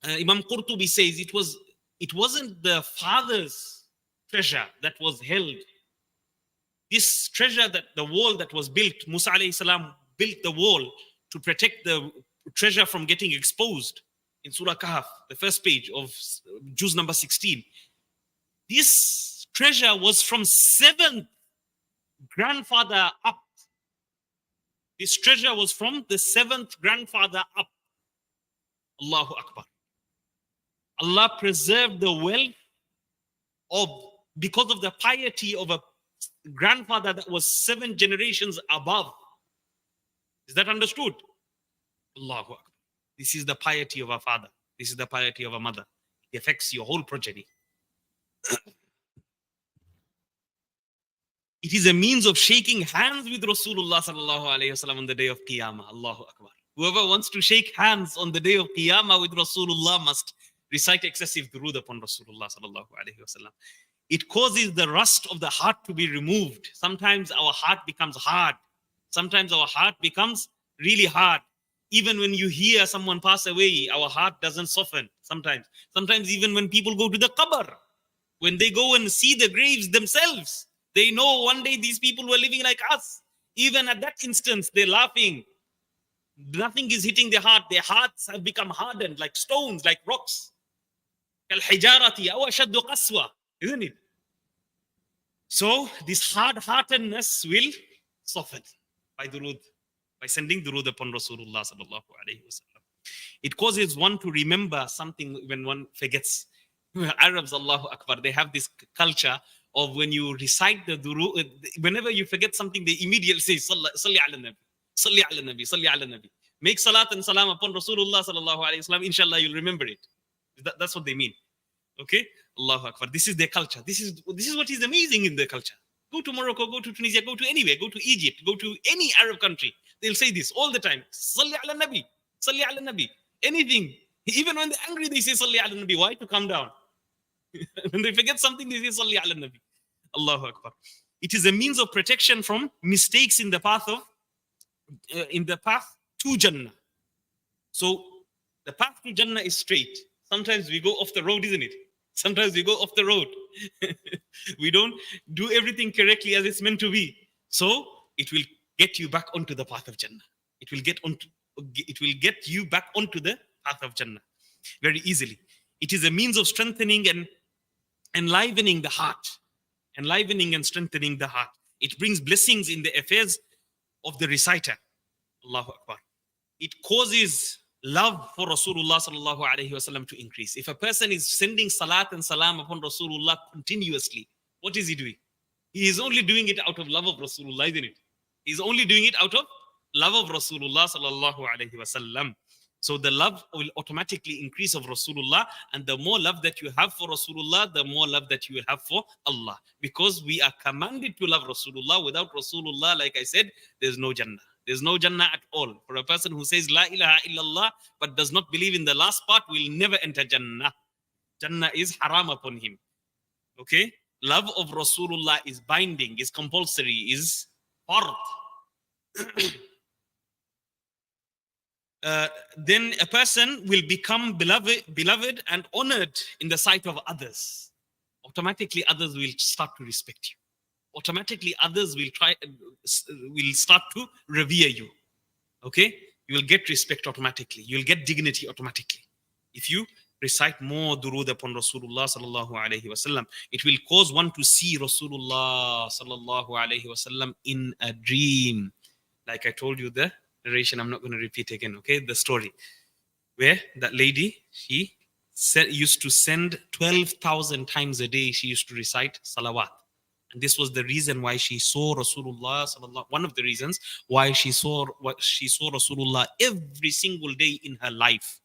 Imam Qurtubi says it wasn't the father's treasure that was held. This treasure, that the wall that was built, Musa alayhi salam built the wall to protect the treasure from getting exposed in Surah Kahf, the first page of juz number 16. This treasure was from 7th grandfather up. This treasure was from the 7th grandfather up. Allahu Akbar. Allah preserved the wealth because of the piety of a grandfather that was 7 generations above. Is that understood? Allahu Akbar. This is the piety of a father. This is the piety of a mother. It affects your whole progeny. It is a means of shaking hands with Rasulullah sallallahu alayhi wasallam on the day of Qiyamah. Allahu Akbar. Whoever wants to shake hands on the day of Qiyamah with Rasulullah must recite excessive durood upon Rasulullah sallallahu alayhi wasallam. It causes the rust of the heart to be removed. Sometimes our heart becomes hard. Sometimes our heart becomes really hard. Even when you hear someone pass away, our heart doesn't soften sometimes. Sometimes even when people go to the qabr, when they go and see the graves themselves, they know one day these people were living like us. Even at that instance, they're laughing. Nothing is hitting their heart. Their hearts have become hardened like stones, like rocks. Kal-hijarati aw ashaddu qaswa, isn't it? So this hard-heartedness will soften by durood, by sending durood upon Rasulullah sallallahu alayhi wasallam. It causes one to remember something when one forgets. Arabs, Allahu Akbar, they have this culture of when you recite the durood, whenever you forget something, they immediately say, Salli ala nabi, Salli ala nabi, Salli ala nabi. Make salat and salam upon Rasulullah sallallahu alayhi wasallam, inshallah you'll remember it. That's what they mean. Okay? Allahu Akbar. This is their culture. This is what is amazing in their culture. Go to Morocco, go to Tunisia, go to anywhere, go to Egypt, go to any Arab country. They'll say this all the time. Salli ala nabi, Salli ala nabi. Anything. Even when they're angry, they say Salli ala nabi. Why? To calm down. When they forget something, they say Salli ala nabi. Allahu Akbar. It is a means of protection from mistakes in the path to Jannah. So the path to Jannah is straight. Sometimes we go off the road, isn't it? Sometimes we go off the road. We don't do everything correctly as it's meant to be. So it will get you back onto the path of Jannah. It will get you back onto the path of Jannah very easily. It is a means of strengthening and enlivening the heart, enlivening and strengthening the heart. It brings blessings in the affairs of the reciter. Allahu Akbar. It causes love for Rasulullah sallallahu alaihi wasallam to increase. If a person is sending salat and salam upon Rasulullah continuously, what is he doing? He is only doing it out of love of Rasulullah, isn't it? He's only doing it out of love of Rasulullah sallallahu alaihi wasallam. So the love will automatically increase of Rasulullah, and the more love that you have for Rasulullah, the more love that you will have for Allah. Because we are commanded to love Rasulullah. Without Rasulullah, like I said, there's no Jannah. There's no Jannah at all. For a person who says La ilaha illallah but does not believe in the last part will never enter Jannah. Jannah is haram upon him. Okay? Love of Rasulullah is binding, is compulsory, is fard. Then a person will become beloved and honored in the sight of others. Automatically others will start to respect you. Automatically others will start to revere you. Okay? You will get respect automatically. You will get dignity automatically. If you recite more durood upon Rasulullah sallallahu alaihi wasallam, it will cause one to see Rasulullah sallallahu alaihi wasallam in a dream. Like I told you the narration, I'm not going to repeat again, okay? The story where that lady, she used to send 12,000 times a day, she used to recite Salawaat. And this was the reason why she saw Rasulullah sallallahu, one of the reasons why she saw Rasulullah every single day in her life.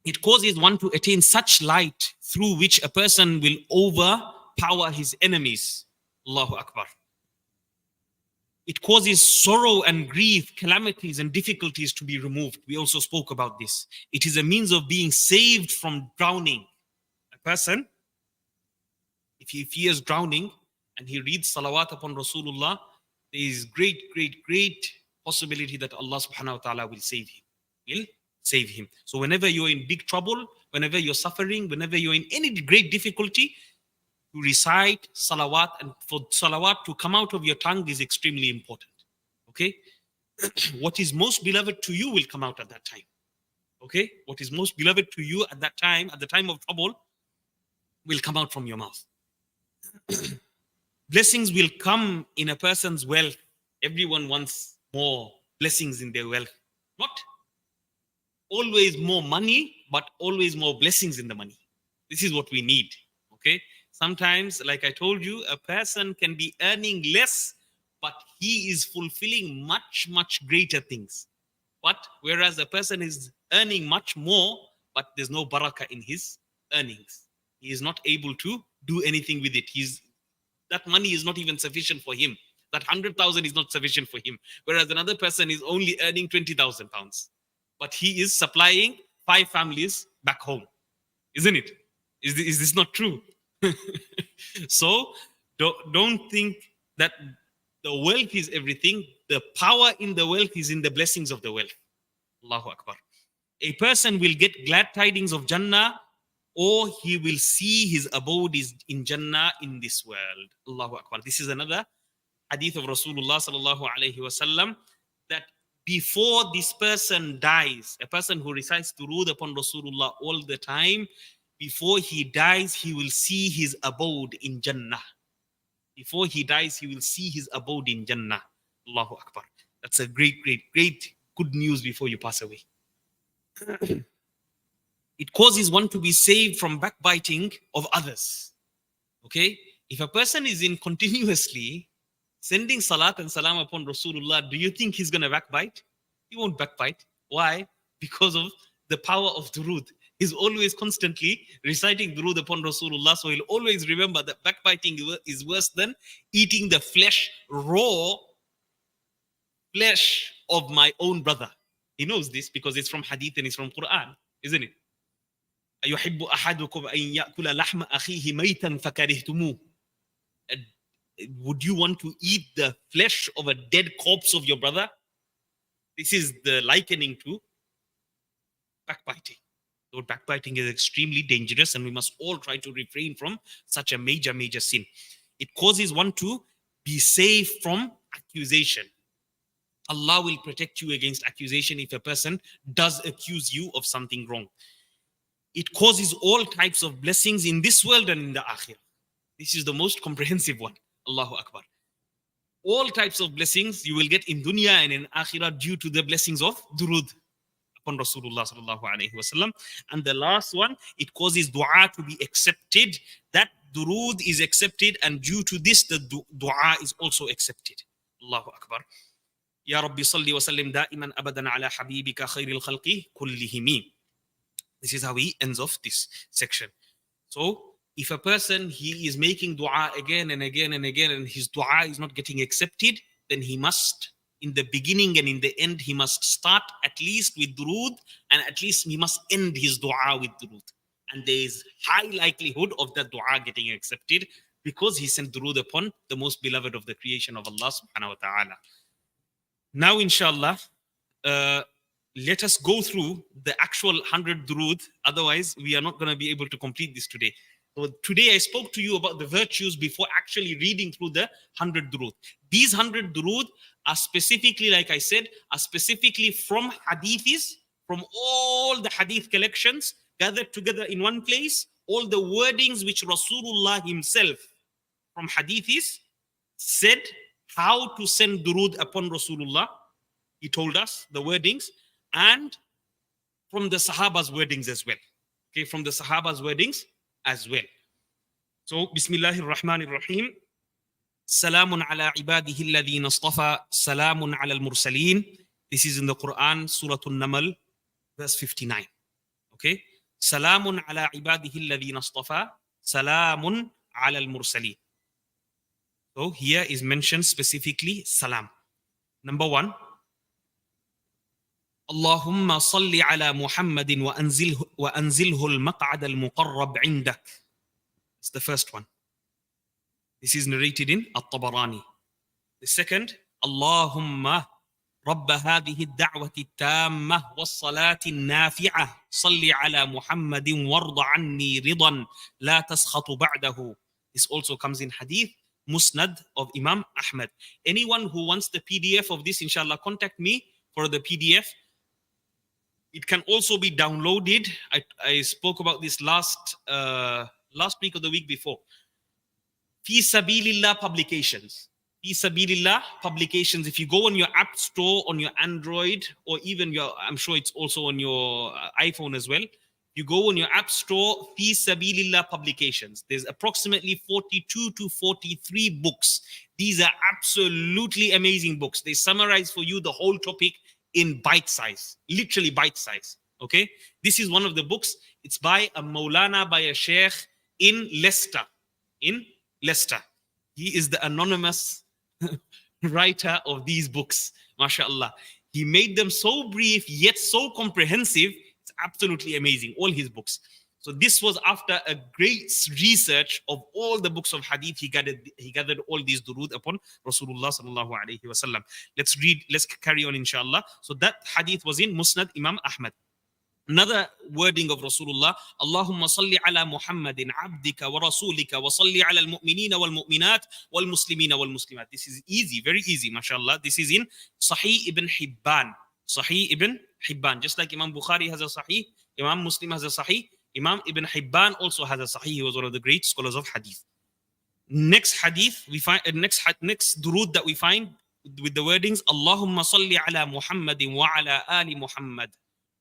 It causes one to attain such light through which a person will overpower his enemies. Allahu Akbar. It causes sorrow and grief, calamities and difficulties to be removed. We also spoke about this. It is a means of being saved from drowning. A person, if he fears drowning and he reads salawat upon Rasulullah, there is great possibility that Allah subhanahu wa ta'ala will save him. So whenever you're in big trouble, whenever you're suffering, whenever you're in any great difficulty, to recite salawat, and for salawat to come out of your tongue is extremely important. Okay? What is most beloved to you will come out at that time. Okay? What is most beloved to you at that time, at the time of trouble, will come out from your mouth. Blessings will come in a person's wealth. Everyone wants more blessings in their wealth. Not always more money, but always more blessings in the money. This is what we need. Okay? Sometimes, like I told you, a person can be earning less, but he is fulfilling much greater things. But whereas a person is earning much more, but there's no barakah in his earnings. He is not able to do anything with it. That money is not even sufficient for him. That 100,000 is not sufficient for him. Whereas another person is only earning 20,000 pounds. But he is supplying 5 families back home. Isn't it? Is this not true? So don't think that the wealth is everything. The power in the wealth is in the blessings of the wealth. Allahu Akbar. A person will get glad tidings of Jannah, or he will see his abode is in Jannah in this world. Allahu Akbar. This is another hadith of Rasulullah sallallahu alaihi wasallam, that before this person dies, a person who recites durood upon Rasulullah all the time, before he dies, he will see his abode in Jannah. Before he dies, he will see his abode in Jannah. Allahu Akbar. That's a great good news before you pass away. It causes one to be saved from backbiting of others. Okay? If a person is in continuously sending salat and salam upon Rasulullah, do you think he's going to backbite? He won't backbite. Why? Because of the power of durood. He's always constantly reciting durood upon Rasulullah, so he'll always remember that backbiting is worse than eating the raw flesh of my own brother. He knows this because it's from hadith and it's from Quran, isn't it? أَيُحِبُّ أَحَدُكُمْ أَن يَأْكُلَ لَحْمَ أَخِيهِ مَيْتًا فَكَرِهْتُمُوهُ. Would you want to eat the flesh of a dead corpse of your brother? This is the likening to backbiting. So backbiting is extremely dangerous, and we must all try to refrain from such a major, major sin. It causes one to be safe from accusation. Allah will protect you against accusation if a person does accuse you of something wrong. It causes all types of blessings in this world and in the akhirah. This is the most comprehensive one. Allahu Akbar. All types of blessings you will get in dunya and in akhirah due to the blessings of durud upon Rasulullah sallallahu alaihi wasallam. And the last one, it causes dua to be accepted. That durud is accepted, and due to this, the dua is also accepted. Allahu Akbar. Ya Rabbi salli wa sallim da'iman abadan ala habibika khairil khalqi kullihimi. This is how he ends off this section. So, if a person, he is making dua again and again and again, and his dua is not getting accepted, then he must, in the beginning and in the end, he must start at least with durood, and at least he must end his dua with durood. And there is high likelihood of that dua getting accepted because he sent durood upon the most beloved of the creation of Allah subhanahu wa ta'ala. Now, inshallah, let us go through the actual 100 durood. Otherwise, we are not going to be able to complete this today. So today I spoke to you about the virtues before actually reading through the 100 durood. These 100 durood are specifically, like I said, are specifically from hadiths, from all the hadith collections gathered together in one place. All the wordings which Rasulullah himself from hadiths said how to send durood upon Rasulullah. He told us the wordings, and from the Sahaba's wordings as well. Okay, from the Sahaba's wordings as well. So, Bismillahir Rahmanir Rahim. Salamun ala ibadihi alladhina istafa, salamun ala al-mursaleen. This is in the Quran, Surah An-Naml, verse 59. Okay? Salamun ala ibadihi alladhina istafa, salamun ala al-mursaleen. So, here is mentioned specifically salam. Number one, اللهم صل على محمد وأنزله المقعد المقرب عندك. It's the first one. This is narrated in At-Tabarani. The second, اللهم رب هذه الدعوة التامة والصلاة النافعة صل على محمد وارض عني رضا لا تسخط بعده. This also comes in Hadith Musnad of Imam Ahmad. Anyone who wants the PDF of this, inshallah, contact me for the PDF. It can also be downloaded. I spoke about this last week or the week before. Fi Sabilillah publications. Fi Sabilillah publications. If you go on your app store on your Android, or even I'm sure it's also on your iPhone as well. You go on your app store, Fi Sabilillah publications. There's approximately 42 to 43 books. These are absolutely amazing books. They summarize for you the whole topic in bite size, literally bite size. Okay, this is one of the books. It's by a Maulana, by a Sheikh in Leicester. In Leicester, he is the anonymous writer of these books. MashaAllah, he made them so brief yet so comprehensive. It's absolutely amazing. All his books. So this was after a great research of all the books of hadith. He gathered all these durood upon Rasulullah sallallahu alaihi wasallam. Let's carry on, inshallah. So that hadith was in Musnad Imam Ahmad. Another wording of Rasulullah, Allahumma salli ala Muhammadin abdika wa rasulika wa salli ala al-mu'minina wal-mu'minat wal-muslimina wal-muslimat. This is easy, very easy, mashallah. This is in Sahih ibn Hibban. Sahih ibn Hibban. Just like Imam Bukhari has a Sahih, Imam Muslim has a Sahih, Imam Ibn Hibban also has a Sahih. He was one of the great scholars of Hadith. Next hadith, we find next durood that we find with the wordings, Allahumma salli ala Muhammadin wa ala ali Muhammad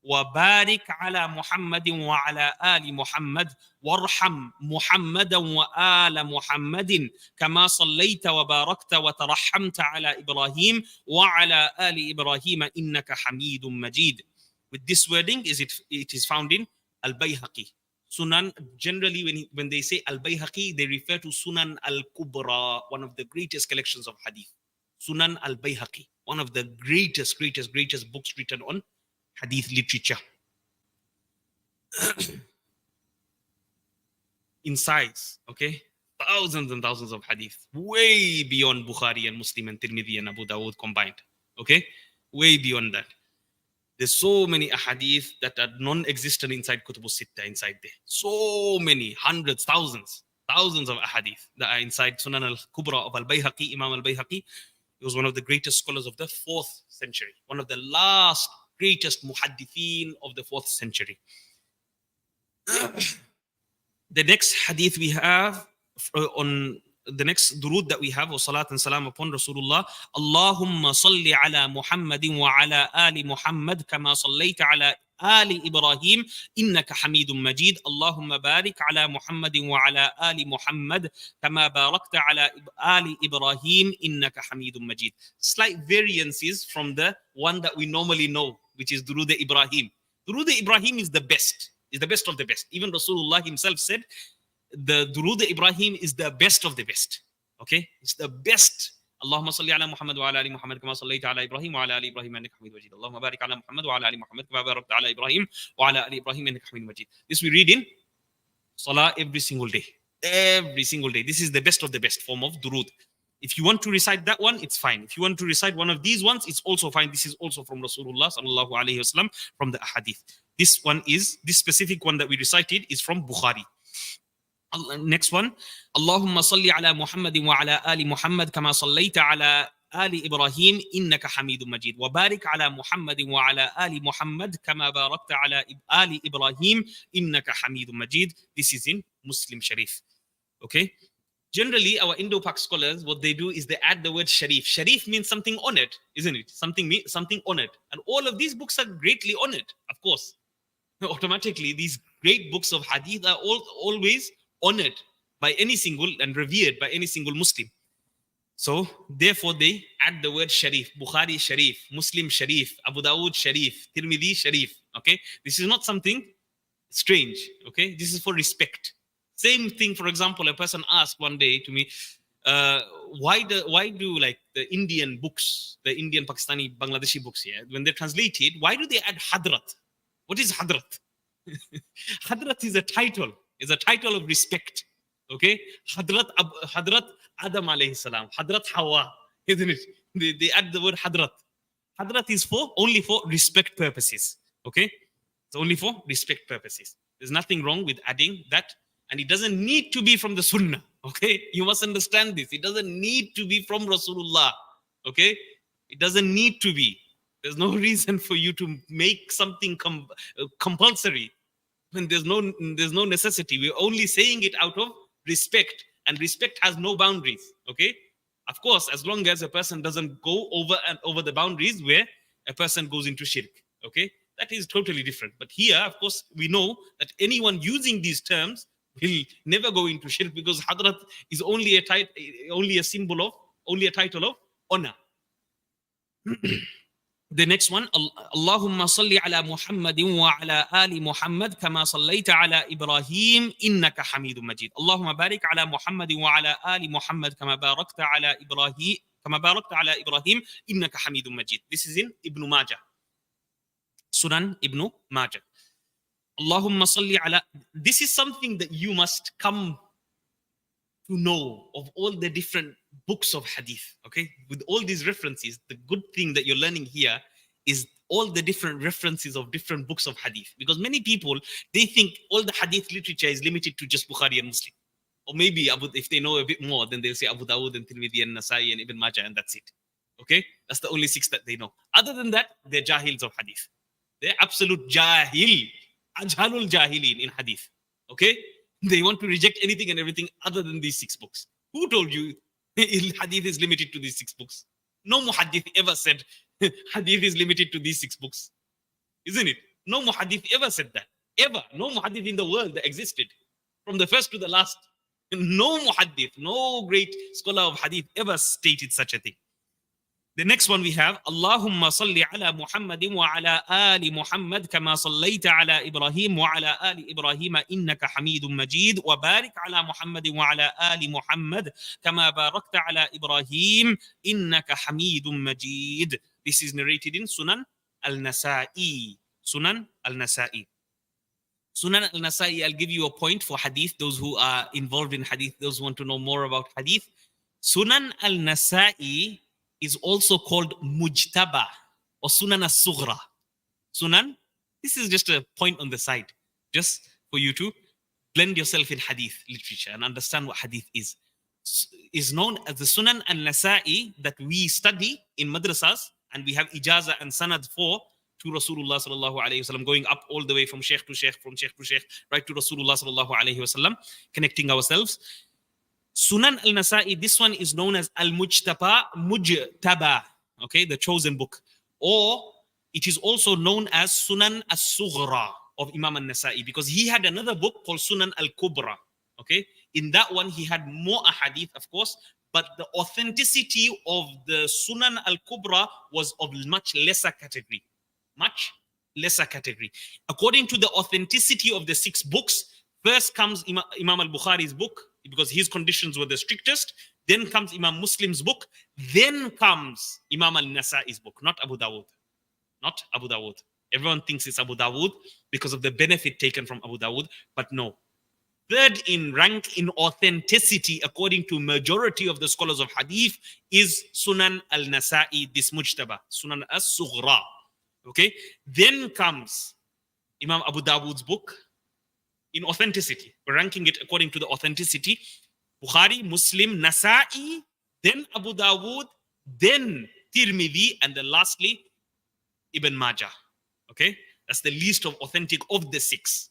wa barik ala Muhammadin wa ala ali Muhammad warham Muhammadan wa ala Muhammadin kama sallaita wa barakta wa tarahhamta ala Ibrahim wa ala ali Ibrahim innaka Hamidun Majid. With this wording, it is found in Al-Bayhaqi. Sunan, generally when they say Al-Bayhaqi, they refer to Sunan Al-Kubra, one of the greatest collections of hadith. Sunan Al-Bayhaqi, one of the greatest books written on hadith literature. In size, okay? Thousands and thousands of hadith, way beyond Bukhari and Muslim and Tirmidhi and Abu Dawud combined, okay? Way beyond that. There's so many ahadith that are non-existent inside Kutub Sitta inside there. So many, hundreds, thousands of ahadith that are inside Sunan al-Kubra of al-Bayhaqi, Imam al-Bayhaqi. He was one of the greatest scholars of the 4th century, one of the last greatest muhaddithin of the 4th century. The next hadith we have on the next durud that we have, or salat and salam upon Rasulullah. Allahumma salli ala Muhammadin wa ala ali Muhammad kama sallaita ala ali Ibrahim innaka Hamidum Majid. Allahumma barik ala Muhammadin wa ala ali Muhammad kama barakta ala ali Ibrahim innaka Hamidum Majid. Slight variances from the one that we normally know, which is Durud Ibrahim. Durud Ibrahim is the best of the best. Even Rasulullah himself said the Durud Ibrahim is the best of the best. Okay, it's the best. Allahumma salli ala Muhammad wa ala ali Muhammad kama sallaita ala Ibrahim wa ala ali Ibrahim innaka Hamidum Majid. Allahumma barik ala Muhammad wa ala ali Muhammad kama barakta ala Ibrahim wa ala ali Ibrahim innaka Hamidum Majid. This we read in Salah every single day. Every single day. This is the best of the best form of Durud. If you want to recite that one, it's fine. If you want to recite one of these ones, it's also fine. This is also from Rasulullah sallallahu alaihi wasallam from the ahadith. This specific one that we recited is from Bukhari. Next one, Allahumma salli ala Muhammadin wa ala ali Muhammad kama sallaita ala ali Ibrahim innaka Hamidum Majid wa barik ala Muhammadin wa ala ali Muhammad kama barakta ala ali Ibrahim innaka Hamidum Majid. This is in Muslim Sharif. Okay. Generally, our Indo-Pak scholars, what they do is they add the word Sharif. Sharif means something honored, isn't it? Something honored. And all of these books are greatly honored, of course. Automatically, these great books of hadith are always honored by any single and revered by any single Muslim. So, therefore, they add the word Sharif. Bukhari Sharif, Muslim Sharif, Abu Dawud Sharif, Tirmidhi Sharif. Okay, this is not something strange. Okay, this is for respect. Same thing, for example, a person asked one day to me, why do like the Indian books, the Indian, Pakistani, Bangladeshi books here, when they're translated, why do they add Hadrat? What is Hadrat? Hadrat is a title of respect. Okay? Hadrat Adam alayhi salam, Hadrat Hawa, isn't it? They add the word Hadrat. Hadrat is only for respect purposes. Okay? It's only for respect purposes. There's nothing wrong with adding that. And it doesn't need to be from the Sunnah. Okay? You must understand this. It doesn't need to be from Rasulullah. Okay? It doesn't need to be. There's no reason for you to make something compulsory when there's no necessity. We're only saying it out of respect. And respect has no boundaries. Okay? Of course, as long as a person doesn't go over the boundaries where a person goes into shirk. Okay? That is totally different. But here, of course, we know that anyone using these terms will never go into shirk, because Hadrat is only a title of honor. The next one, Allahumma salli ala Muhammadin wa ala ali Muhammad kama sallaita ala Ibrahim innaka Hamidum Majid. Allahumma barik ala Muhammadin wa ala ali Muhammad kama barakta ala Ibrahim innaka Hamidum Majid. This is in Ibn Majah. Sunan Ibn Majah. Allahumma salli ala. This is something that you must come to know of all the different books of hadith. Okay, with all these references, the good thing that you're learning here is all the different references of different books of hadith. Because many people, they think all the hadith literature is limited to just Bukhari and Muslim, or maybe if they know a bit more, then they'll say Abu Dawud and Tirmidhi and Nasai and Ibn Majah, and that's it. Okay, that's the only 6 that they know. Other than that, they're jahils of hadith. They're absolute jahil. Ajhalul Jahilin in hadith. Okay? They want to reject anything and everything other than these 6 books. Who told you hadith is limited to these 6 books? No muhaddith ever said hadith is limited to these 6 books. Isn't it? No muhaddith ever said that. Ever. No muhaddith in the world that existed. From the first to the last. No muhaddith, no great scholar of hadith ever stated such a thing. The next one we have, Allahumma salli ala Muhammadin wa ala ali Muhammad kama sallaita ala Ibrahim wa ala ali Ibrahim innaka Hamidum Majid wa barik ala Muhammadin wa ala ali Muhammad kama barakta ala Ibrahim innaka Hamidum Majid. This is narrated in Sunan al-Nasa'i. Sunan al-Nasa'i. Sunan al-Nasa'i, I'll give you a point for hadith, those who are involved in hadith, those who want to know more about hadith. Sunan al-Nasa'i is also called Mujtaba. or Sunan as-Sughra. Sunan, this is just a point on the side, just for you to blend yourself in hadith literature and understand what hadith is known as the Sunan al-Nasa'i that we study in madrasas, and we have ijazah and sanad for to Rasulullah sallallahu alayhi wasallam, going up all the way from sheikh to sheikh, from sheikh to sheikh, right to Rasulullah sallallahu alayhi wasallam, connecting ourselves. Sunan al-Nasa'i, this one is known as Mujtaba, okay, the chosen book, or it is also known as Sunan as-Sughra of Imam al-Nasa'i, because he had another book called Sunan al-Kubra. Okay, in that one he had more ahadith, of course, but the authenticity of the Sunan al-Kubra was of much lesser category. Much lesser category. According to the authenticity of the 6 books, first comes Imam al-Bukhari's book, because his conditions were the strictest. Then comes Imam Muslim's book. Then comes Imam al-Nasa'i's book, not Abu Dawud. Not Abu Dawud. Everyone thinks it's Abu Dawud because of the benefit taken from Abu Dawud, but no. Third in rank in authenticity, according to majority of the scholars of hadith, is Sunan al-Nasa'i, this Mujtaba, Sunan as-Sughra. Okay? Then comes Imam Abu Dawud's book in authenticity. We're ranking it according to the authenticity. Bukhari, Muslim, Nasa'i, then Abu Dawud, then Tirmidhi, and then lastly, Ibn Majah. Okay? That's the least of authentic of the six.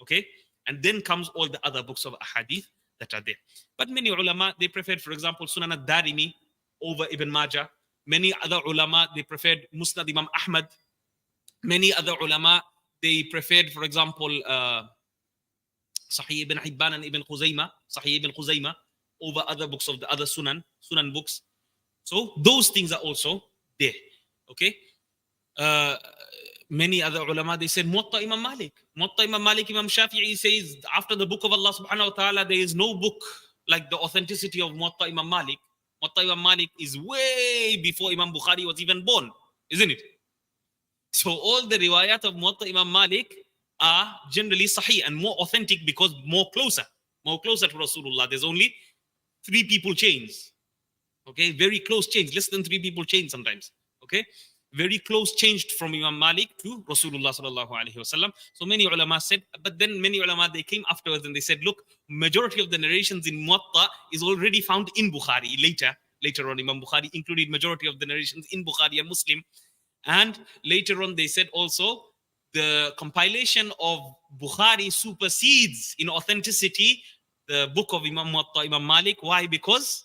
Okay? And then comes all the other books of ahadith that are there. But many ulama, they preferred, for example, Sunan al-Darimi over Ibn Majah. Many other ulama, they preferred Musnad Imam Ahmad. Many other ulama, they preferred, for example, Sahih ibn Hibban and Ibn Khuzaymah over other books of the other Sunan books. So those things are also there. Okay? Many other ulama, they said Muwatta Imam Malik. Imam Shafi'i says after the book of Allah subhanahu wa ta'ala, there is no book like the authenticity of Muwatta Imam Malik. Muwatta Imam Malik is way before Imam Bukhari was even born, isn't it? So all the riwayat of Muwatta Imam Malik are generally sahih and more authentic because more closer to Rasulullah. There's only 3 people change. Okay, very close change, less than 3 people change sometimes. Okay, very close changed from Imam Malik to Rasulullah sallallahu alaihi wasallam. So many ulama said, but then many ulama, they came afterwards and they said, look, majority of the narrations in Muwatta is already found in Bukhari. Later on, Imam Bukhari included majority of the narrations in Bukhari and Muslim. And later on, they said also the compilation of Bukhari supersedes in authenticity the book of Imam Muwatta, Imam Malik. Why? Because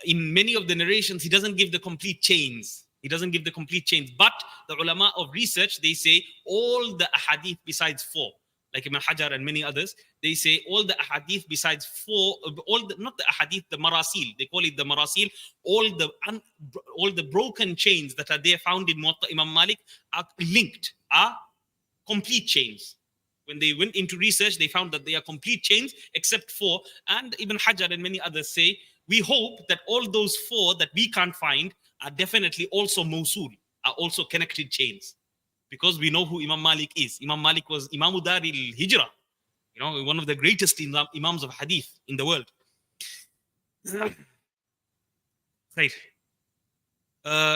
in many of the narrations, he doesn't give the complete chains. But the ulama of research, they say all the ahadith besides 4, like Ibn Hajar and many others, they say all the ahadith besides 4, not the ahadith, the marasil, they call it the marasil, all the broken chains that are there found in Muwatta Imam Malik are linked, are complete chains. When they went into research, they found that they are complete chains except 4. And Ibn Hajar and many others say, we hope that all those 4 that we can't find are definitely also Mawsul, are also connected chains. Because we know who Imam Malik is. Imam Malik was Imam Dar al-Hijrah, one of the greatest Imams of Hadith in the world. Right.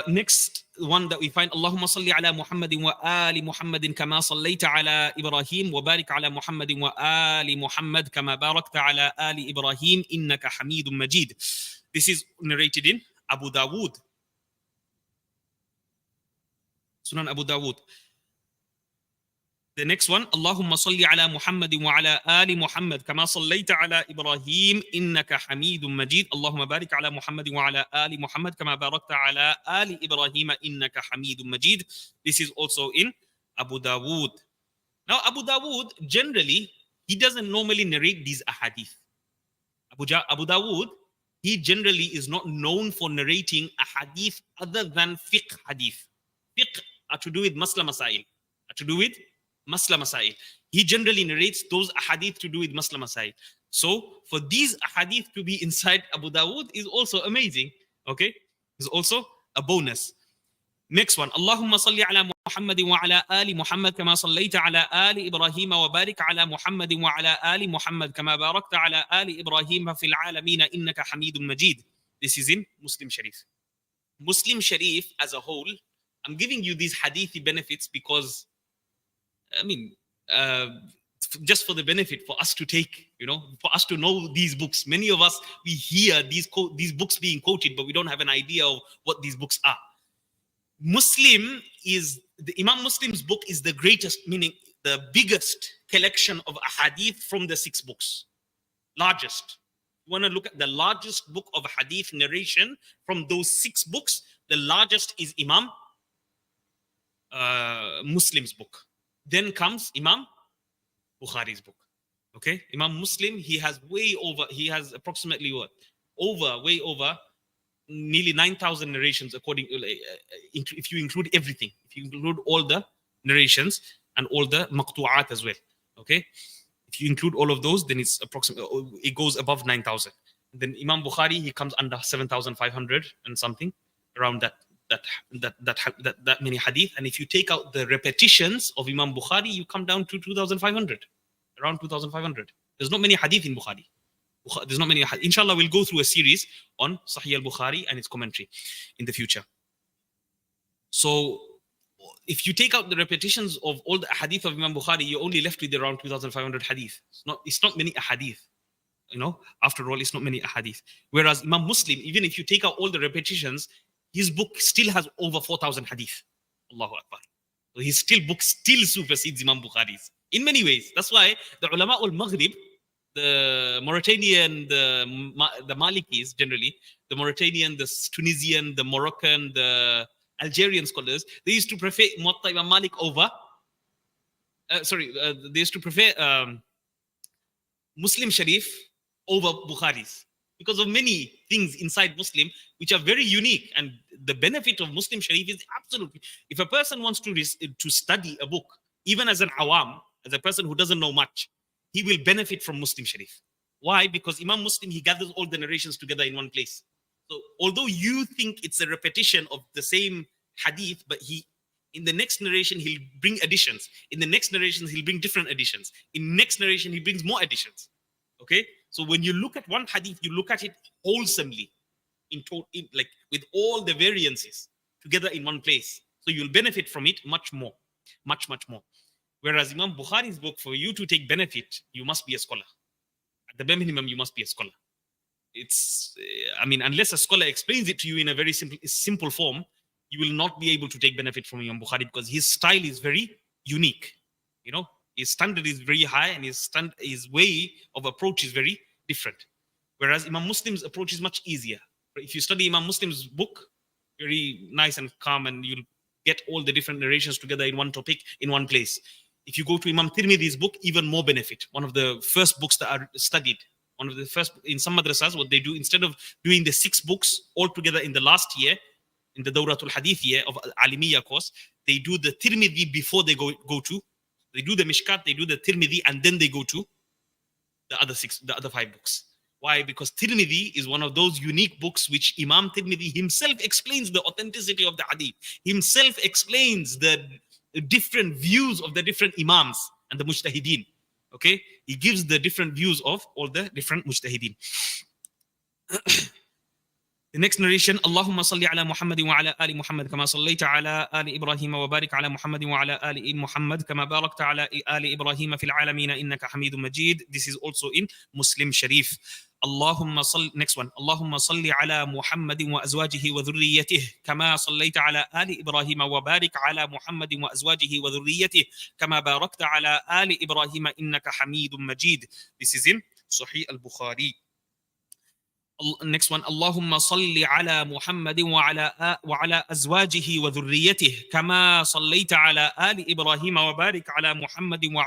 Next one that we find, Allahumma salli ala Muhammadin wa ali Muhammadin kama sallaita ala Ibrahim wa barik ala Muhammadin wa ali Muhammad kama barakta ala ali Ibrahim innaka Hamidun Majid. This is narrated in Abu Dawud. Sunan Abu Dawud. The next one, Allahumma salli ala Muhammadin wa ala ali Muhammad kama sallaita ala Ibrahim innaka Hamidun Majid. Allahumma barik ala Muhammadin wa ala ali Muhammad kama barakta ala ali Ibrahim innaka Hamidun Majid. This is also in Abu Dawud. Now Abu Dawud, generally, he doesn't normally narrate these ahadith. Abu Dawud, he generally is not known for narrating ahadith other than fiqh hadith. Fiqh are to do with masla masail. He generally narrates those ahadith to do with masla masail. So for these ahadith to be inside Abu Dawud is also amazing. Okay, is also a bonus. Next one, Allahumma salli ala Muhammadin wa ala ali Muhammad kama sallaita ala ali Ibrahim wa barik ala Muhammadin wa ala ali Muhammad kama barakta ala ali Ibrahim fil alameen innaka Hamidun Majid. This is in Muslim Sharif. Muslim Sharif as a whole, I'm giving you these hadithi benefits because, I mean, uh, just for the benefit for us to take, for us to know these books. Many of us, we hear these books being quoted, but we don't have an idea of what these books are. The Imam Muslim's book is the greatest, meaning the biggest collection of hadith from the 6 books. Largest. You want to look at the largest book of hadith narration from those 6 books, the largest is Imam Muslim's book. Then comes Imam Bukhari's book. Okay, Imam Muslim, he has approximately way over nearly 9,000 narrations, according if you include everything, if you include all the narrations and all the maqtu'at as well. Okay, if you include all of those, then it's approximately, it goes above 9,000. Then Imam Bukhari, he comes under 7,500 and something, around that many hadith. And if you take out the repetitions of Imam Bukhari, you come down to 2,500, around 2,500. There's not many hadith in Bukhari. There's not many. Inshallah, we'll go through a series on Sahih al-Bukhari and its commentary in the future. So if you take out the repetitions of all the hadith of Imam Bukhari, you're only left with around 2,500 hadith. It's not many hadith. After all, it's not many hadith. Whereas Imam Muslim, even if you take out all the repetitions, his book still has over 4,000 hadith. Allahu Akbar. So his book still supersedes Imam Bukhari's in many ways. That's why the ulama al-Maghrib, the Mauritanian, the Malikis generally, the Mauritanian, the Tunisian, the Moroccan, the Algerian scholars, they used to prefer Muwatta Imam Malik over, they used to prefer Muslim Sharif over Bukhari's, because of many things inside Muslim which are very unique. And the benefit of Muslim Sharif is absolutely, if a person wants to study a book, even as an awam, as a person who doesn't know much, he will benefit from Muslim Sharif. Why? Because Imam Muslim, he gathers all the narrations together in one place. So although you think it's a repetition of the same hadith, but in the next narration, he'll bring additions. In the next narration, he'll bring different additions. In the next narration, he brings more additions. Okay? So when you look at one hadith, you look at it wholesomely, like with all the variances together in one place. So you'll benefit from it much more. Much, much more. Whereas Imam Bukhari's book, for you to take benefit, you must be a scholar. At the bare minimum, you must be a scholar. Unless a scholar explains it to you in a very simple form, you will not be able to take benefit from Imam Bukhari, because his style is very unique. His standard is very high, and his way of approach is very different. Whereas Imam Muslim's approach is much easier. If you study Imam Muslim's book, very nice and calm, and you'll get all the different narrations together in one topic, in one place. If you go to Imam Tirmidhi's book, even more benefit. One of the first books that are studied. One of the first, in some madrasas, what they do, instead of doing the 6 books all together in the last year, in the Dawratul Hadith year of Alimiya course, they do the Tirmidhi before they go to. They do the Mishkat, they do the Tirmidhi, and then they go to the other 5 books. Why? Because Tirmidhi is one of those unique books which Imam Tirmidhi himself explains the authenticity of the hadith. Himself explains the different views of the different imams and the mujtahideen. Okay? He gives the different views of all the different mujtahideen. The next narration, Allahumma salli ala Muhammadin wa ala ali Muhammad kama sallaita ala ali Ibrahim wa barik ala Muhammadin wa ala ali Muhammad kama barakta ala ali Ibrahim fil alameen innaka Hamidum Majid. This is also in Muslim Sharif. Allahumma salli, next one, Allahumma salli ala Muhammadin wa azwajihi wa dhurriyyatihi kama sallaita ala ali Ibrahim wa barik ala Muhammadin wa azwajihi wa dhurriyyatihi kama barakta ala ali Ibrahim innaka Hamidum Majid. This is in Sahih al-Bukhari. Next one, Allahumma salli ala Muhammadin wa ala azwajihi wa dhurriyyatihi kama sallaita ala ali Ibrahim wa barik ala Muhammadin wa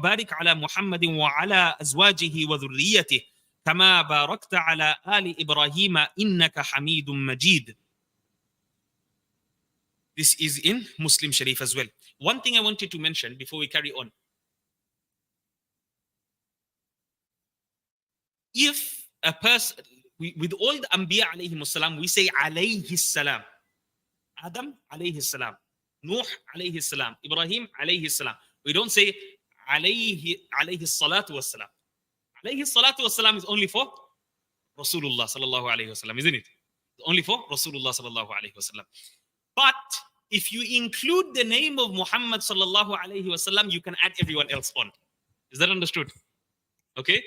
barik ala Muhammadin wa ala azwajihi wa dhurriyyatihi kama barakta ala ali Ibrahim innaka Hamidum Majid. This is in Muslim Sharif as well. One thing I wanted to mention before we carry on. If a person, with all the Anbiya alayhi salam, we say alayhi salam. Adam alayhi salam. Nuh alayhi salam. Ibrahim alayhi salam. We don't say alayhi salatu was salam. Alayhi salatu was salam is only for Rasulullah sallallahu alayhi wasallam, isn't it? Only for Rasulullah sallallahu alaihi wasallam. But if you include the name of Muhammad sallallahu alaihi wasallam, you can add everyone else on. Is that understood? Okay.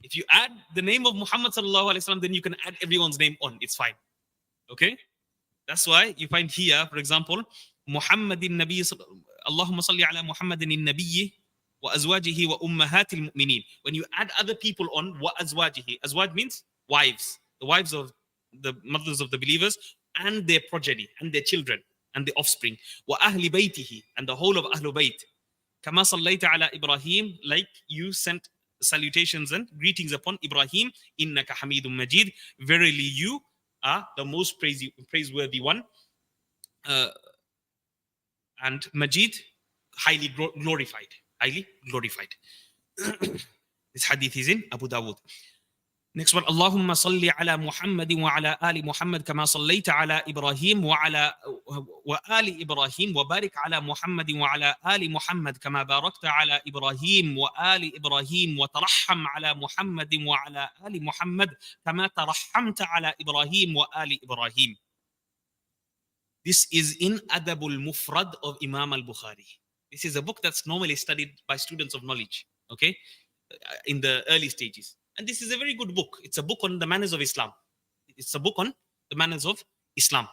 If you add the name of Muhammad sallallahu alaihi wasallam, then you can add everyone's name on. It's fine. Okay. That's why you find here, for example, Muhammadin Nabi, Allahumma salli ala Muhammadin Nabiyyi wa azwajihi wa ummahatil mu'minin. When you add other people on, wa azwajihi. Azwaj means wives. The wives of the mothers of the believers and their progeny and their children and the offspring. Wa ahli baytihi, and the whole of Ahlul Bayt. Kama sallaita ala Ibrahim, like you sent salutations and greetings upon Ibrahim. Innaka Hamidum Majid. Verily you are the most praiseworthy one. And Majid, highly glorified. Highly glorified. This hadith is in Abu Dawud. Next one, Allahumma salli ala Muhammadin wa ala ali Muhammad kama sallaita ala Ibrahim wa ali Ibrahim wa barik ala Muhammadin wa ala ali Muhammad kama barakta ala Ibrahim wa ali Ibrahim wa tarahham ala Muhammadin wa ala ali Muhammad kama tarahhamta ala Ibrahim wa ali Ibrahim. This is in Adabul Mufrad of Imam al-Bukhari. This is a book that's normally studied by students of knowledge, okay, in the early stages. And this is a very good book. It's a book on the manners of Islam. It's a book on the manners of Islam.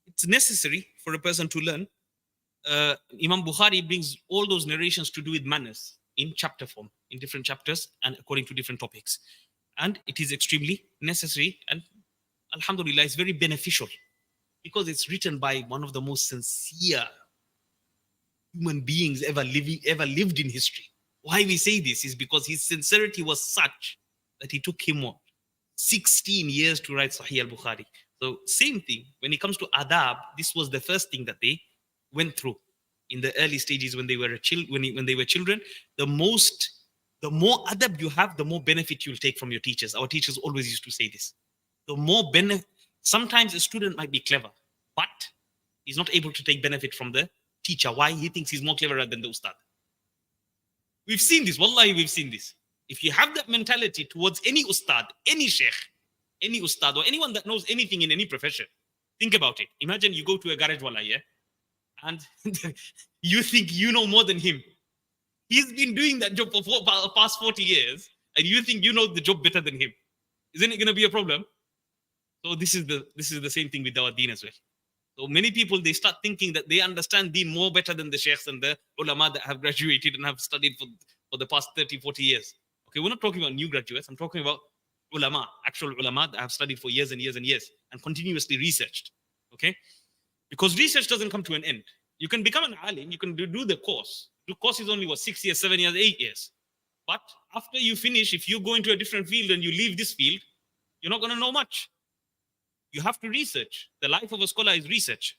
It's necessary for a person to learn. Imam Bukhari brings all those narrations to do with manners in chapter form, in different chapters and according to different topics. And it is extremely necessary, and alhamdulillah, it's very beneficial because it's written by one of the most sincere human beings ever lived in history. Why we say this is because his sincerity was such that it took him 16 years to write Sahih al-Bukhari. So same thing, when it comes to adab, this was the first thing that they went through in the early stages when they were children. The more adab you have, the more benefit you'll take from your teachers. Our teachers always used to say this. The more benefit, sometimes a student might be clever, but he's not able to take benefit from the teacher. Why? He thinks he's more cleverer than the ustad. We've seen this. Wallahi, we've seen this. If you have that mentality towards any ustad, any sheikh, any ustad, or anyone that knows anything in any profession, think about it. Imagine you go to a garage wala, yeah? And you think you know more than him. He's been doing that job for past 40 years, and you think you know the job better than him. Isn't it going to be a problem? So this is the same thing with our deen as well. So many people, they start thinking that they understand deen more better than the sheikhs and the ulama that have graduated and have studied for the past 30, 40 years. Okay, we're not talking about new graduates. I'm talking about ulama, actual ulama that have studied for years and years and years and continuously researched. Okay? Because research doesn't come to an end. You can become an alim, you can do the course. The course is only 6 years, 7 years, 8 years. But after you finish, if you go into a different field and you leave this field, you're not going to know much. You have to research. The life of a scholar is research.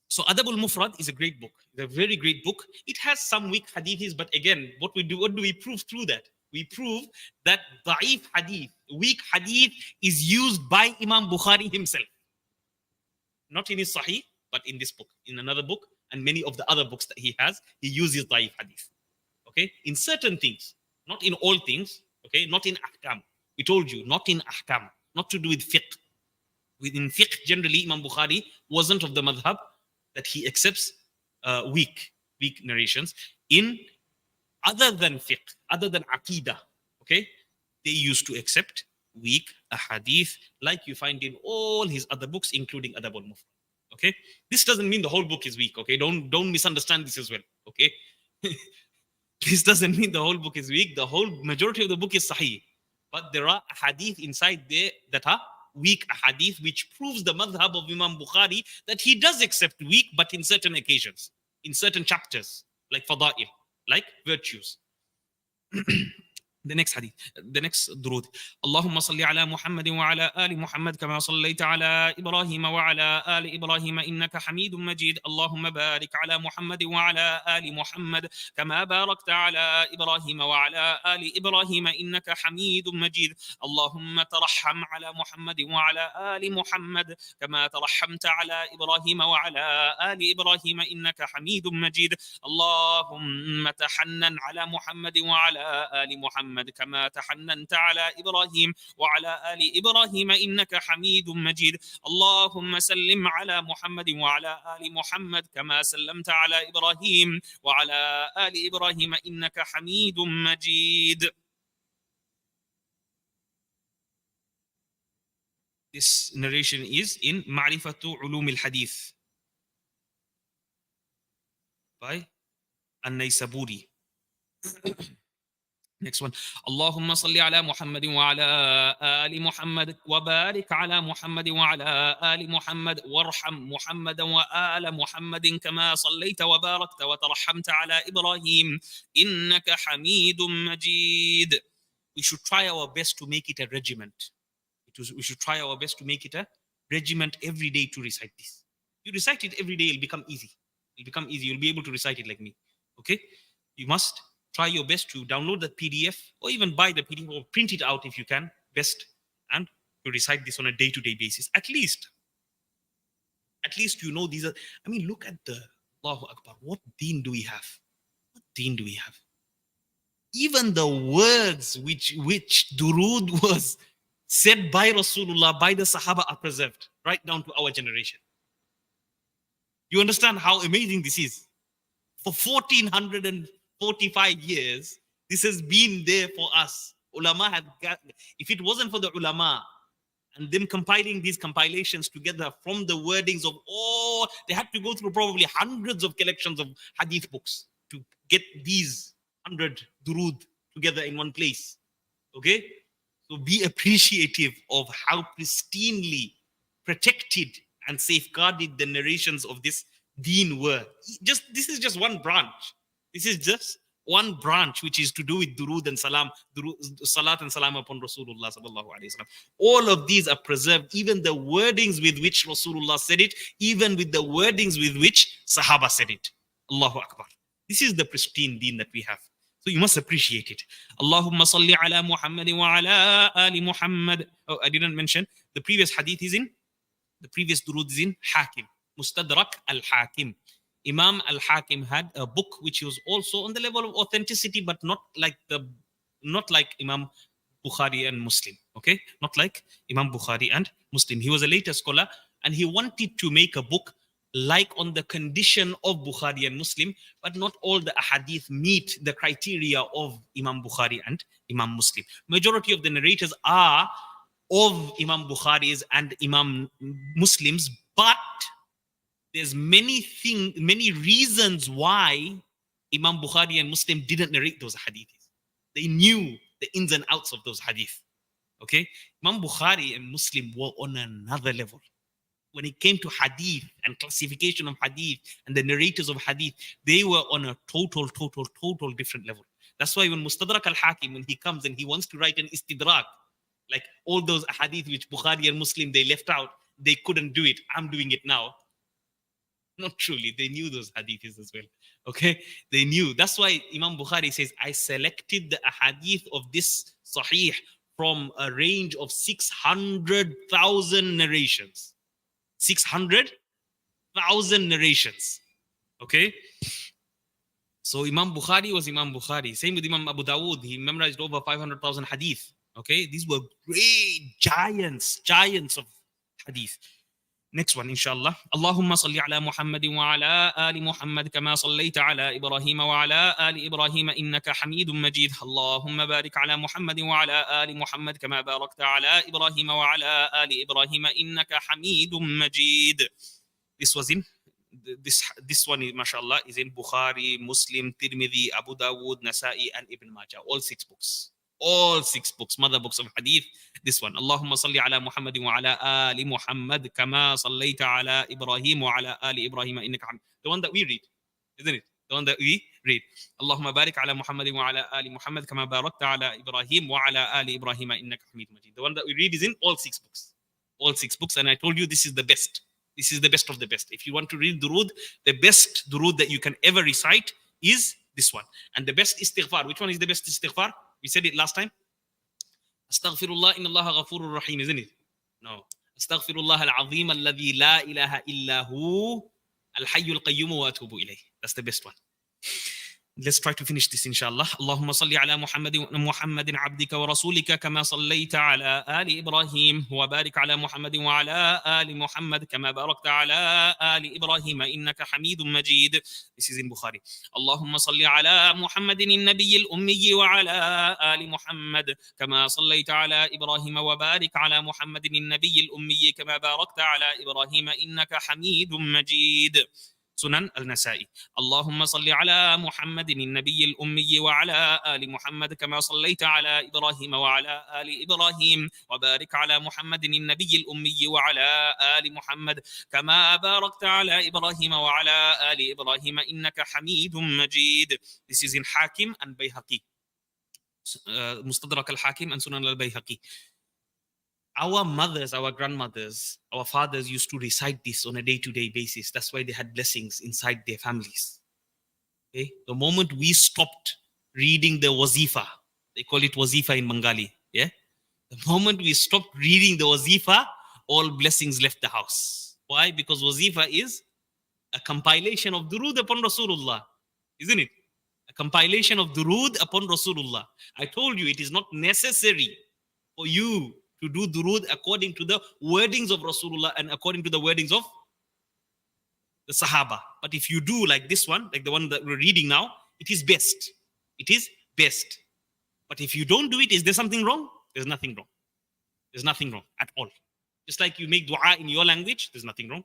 So Adabul Mufrad is a great book. It's a very great book. It has some weak hadiths, but again, what do we prove through that? We prove that da'if hadith, weak hadith, is used by Imam Bukhari himself. Not in his Sahih, but in this book, in another book, and many of the other books that he has, he uses da'if hadith. Okay? In certain things, not in all things, okay? Not in ahkam. We told you, not in ahkam. Not to do with fiqh. Within fiqh, generally, Imam Bukhari wasn't of the madhab that he accepts weak narrations. In other than fiqh, other than aqidah, okay, they used to accept weak ahadith, like you find in all his other books, including Adabul Mufrad. Okay, this doesn't mean the whole book is weak. Okay, don't misunderstand this as well. Okay, this doesn't mean the whole book is weak. The whole majority of the book is sahih. But there are hadith inside there that are weak hadith, which proves the madhab of Imam Bukhari that he does accept weak, but in certain occasions, in certain chapters, like fada'il, like virtues. The next hadith, the next durud. Allahumma salli ala Muhammadin wa ala ali Muhammad kama sallaita ala Ibrahim wa ala ali Ibrahim innaka Hamidum Majid. Allahumma barik ala Muhammadin wa ala ali Muhammad kama barakta ala Ibrahim wa ala ali Ibrahim innaka Hamidum Majid. Allahumma tarahham ala Muhammadin wa ala ali Muhammad kama tarahhamta ala Ibrahim wa ala ali Ibrahim innaka Hamidum Majid. Allahumma tahannan ala Muhammadin wa ala ali Muhammad محمد كما تحننت على إبراهيم وعلى آل إبراهيم إنك حميد مجيد اللهم سلم على محمد وعلى آل محمد كما سلمت على إبراهيم وعلى آل إبراهيم إنك حميد مجيد. This narration is in Ma'rifatu Ulum al-Hadith by An-Naysaburi. Next one. اللهم صل على محمد وعلى آل محمد وبارك على محمد وعلى آل محمد وارحم محمدا وآل محمد كما صليت وباركت وترحمت على إبراهيم إنك حميد مجيد. We should try our best to make it a regiment. We should try our best to make it a regiment every day to recite this. You recite it every day, it'll become easy. You'll be able to recite it like me. Okay? You must try your best to download the PDF or even buy the PDF or print it out if you can, best, and to recite this on a day-to-day basis. At least you know these are, look at the Allahu Akbar. What deen do we have? Even the words which durood was said by Rasulullah, by the Sahaba, are preserved right down to our generation. You understand how amazing this is? For 1445 years, this has been there for us. Ulama have got, if it wasn't for the ulama and them compiling these compilations together from the wordings of all, they had to go through probably hundreds of collections of hadith books to get these 100 durood together in one place. Okay? So be appreciative of how pristinely protected and safeguarded the narrations of this deen were. This is just one branch. This is just one branch which is to do with durood and salam, salat and salam upon Rasulullah sallallahu alaihi wasallam. All of these are preserved, even the wordings with which Rasulullah said it, even with the wordings with which Sahaba said it. Allahu Akbar. This is the pristine deen that we have. So you must appreciate it. Allahumma salli ala Muhammad wa ala ali Muhammad. Oh, I didn't mention. The previous hadith is in, the previous durood is in Hakim. Mustadrak al-Hakim. Imam al-Hakim had a book which was also on the level of authenticity, but not like Imam Bukhari and Muslim. Okay? Not like Imam Bukhari and Muslim. He was a later scholar and he wanted to make a book like on the condition of Bukhari and Muslim, but not all the ahadith meet the criteria of Imam Bukhari and Imam Muslim. Majority of the narrators are of Imam Bukhari's and Imam Muslim's, but there's many reasons why Imam Bukhari and Muslim didn't narrate those hadiths. They knew the ins and outs of those hadith. Okay? Imam Bukhari and Muslim were on another level. When it came to hadith and classification of hadith and the narrators of hadith, they were on a total different level. That's why when Mustadrak al-Hakim, when he comes and he wants to write an istidrak, like all those hadith which Bukhari and Muslim, they left out, they couldn't do it. I'm doing it now. Not truly. They knew those hadiths as well. Okay? They knew. That's why Imam Bukhari says, I selected the hadith of this sahih from a range of 600,000 narrations. 600,000 narrations. Okay? So Imam Bukhari was Imam Bukhari. Same with Imam Abu Dawood. He memorized over 500,000 hadith. Okay? These were great giants of hadith. Next one, inshallah. Allahumma salli ala Muhammadin wa ala ali Muhammad kama sallaita ala Ibrahim wa ala ali Ibrahim innaka hamidun majid. Allahumma barik ala Muhammadin wa ala ali Muhammad kama barakta ala Ibrahim wa ala ali Ibrahim innaka hamidun majid. This was in, this one, mashallah, is in Bukhari, Muslim, Tirmidhi, Abu Dawood, Nasa'i, and Ibn Majah. All six books, mother books of hadith. This one, Allahumma salli ala Muhammadin wa ala ali Muhammad kama sallaita ala Ibrahim wa ala ali Ibrahim innaka hamid. The one that we read, isn't it? The one that we read. Allahumma barik ala Muhammadin wa ala ali Muhammad kama barakta ala Ibrahim wa ala ali Ibrahim innaka hamid majid. The one that we read is in all six books. And I told you this is the best. This is the best of the best. If you want to read durood, the best durood that you can ever recite is this one. And the best istighfar. Which one is the best istighfar? We said it last time. Astaghfirullah inna Allah ghafurur rahim, isn't it? No. Astaghfirullah al-azim alladhi la ilaha illa hu al-hayyul qayyum wa atubu ilayh. That's the best one. Let's try to finish this inshallah. Allahumma salli ala Muhammadin abdika wa rasulika kama sallaita ala ali Ibrahim wa barik ala Muhammadin wa ala ali Muhammad kama barakta ala ali Ibrahim innaka Hamidum Majid. This is in Bukhari. Allahumma salli ala Muhammadin an-nabiy al-ummi wa ala ali Muhammad kama sallaita ala Ibrahim wa barik ala Muhammadin an-nabiy al-ummi kama barakta ala Ibrahim innaka Hamidum Majid. Sunan al-Nasa'i. Allahumma salli ala Muhammadin an-nabiy al-ummi wa ala ali Muhammad kama sallaita ala Ibrahim wa ala ali Ibrahim wa barik ala Muhammadin an-nabiy al-ummi wa ala ali Muhammad kama barakta ala Ibrahim wa ala ali Ibrahim innaka Hamidum Majid. This is in Hakim and Bayhaqi. Mustadrak al-Hakim and Sunan al-Bayhaqi. Our mothers, our grandmothers, our fathers used to recite this on a day-to-day basis. That's why they had blessings inside their families. Okay? The moment we stopped reading the wazifa, they call it wazifa in Bengali. Yeah? The moment we stopped reading the wazifa, all blessings left the house. Why? Because wazifa is a compilation of durood upon Rasulullah. Isn't it? A compilation of durood upon Rasulullah. I told you it is not necessary for you to do durood according to the wordings of Rasulullah and according to the wordings of the Sahaba. But if you do like this one, like the one that we're reading now, it is best. It is best. But if you don't do it, is there something wrong? There's nothing wrong. There's nothing wrong at all. Just like you make dua in your language, there's nothing wrong.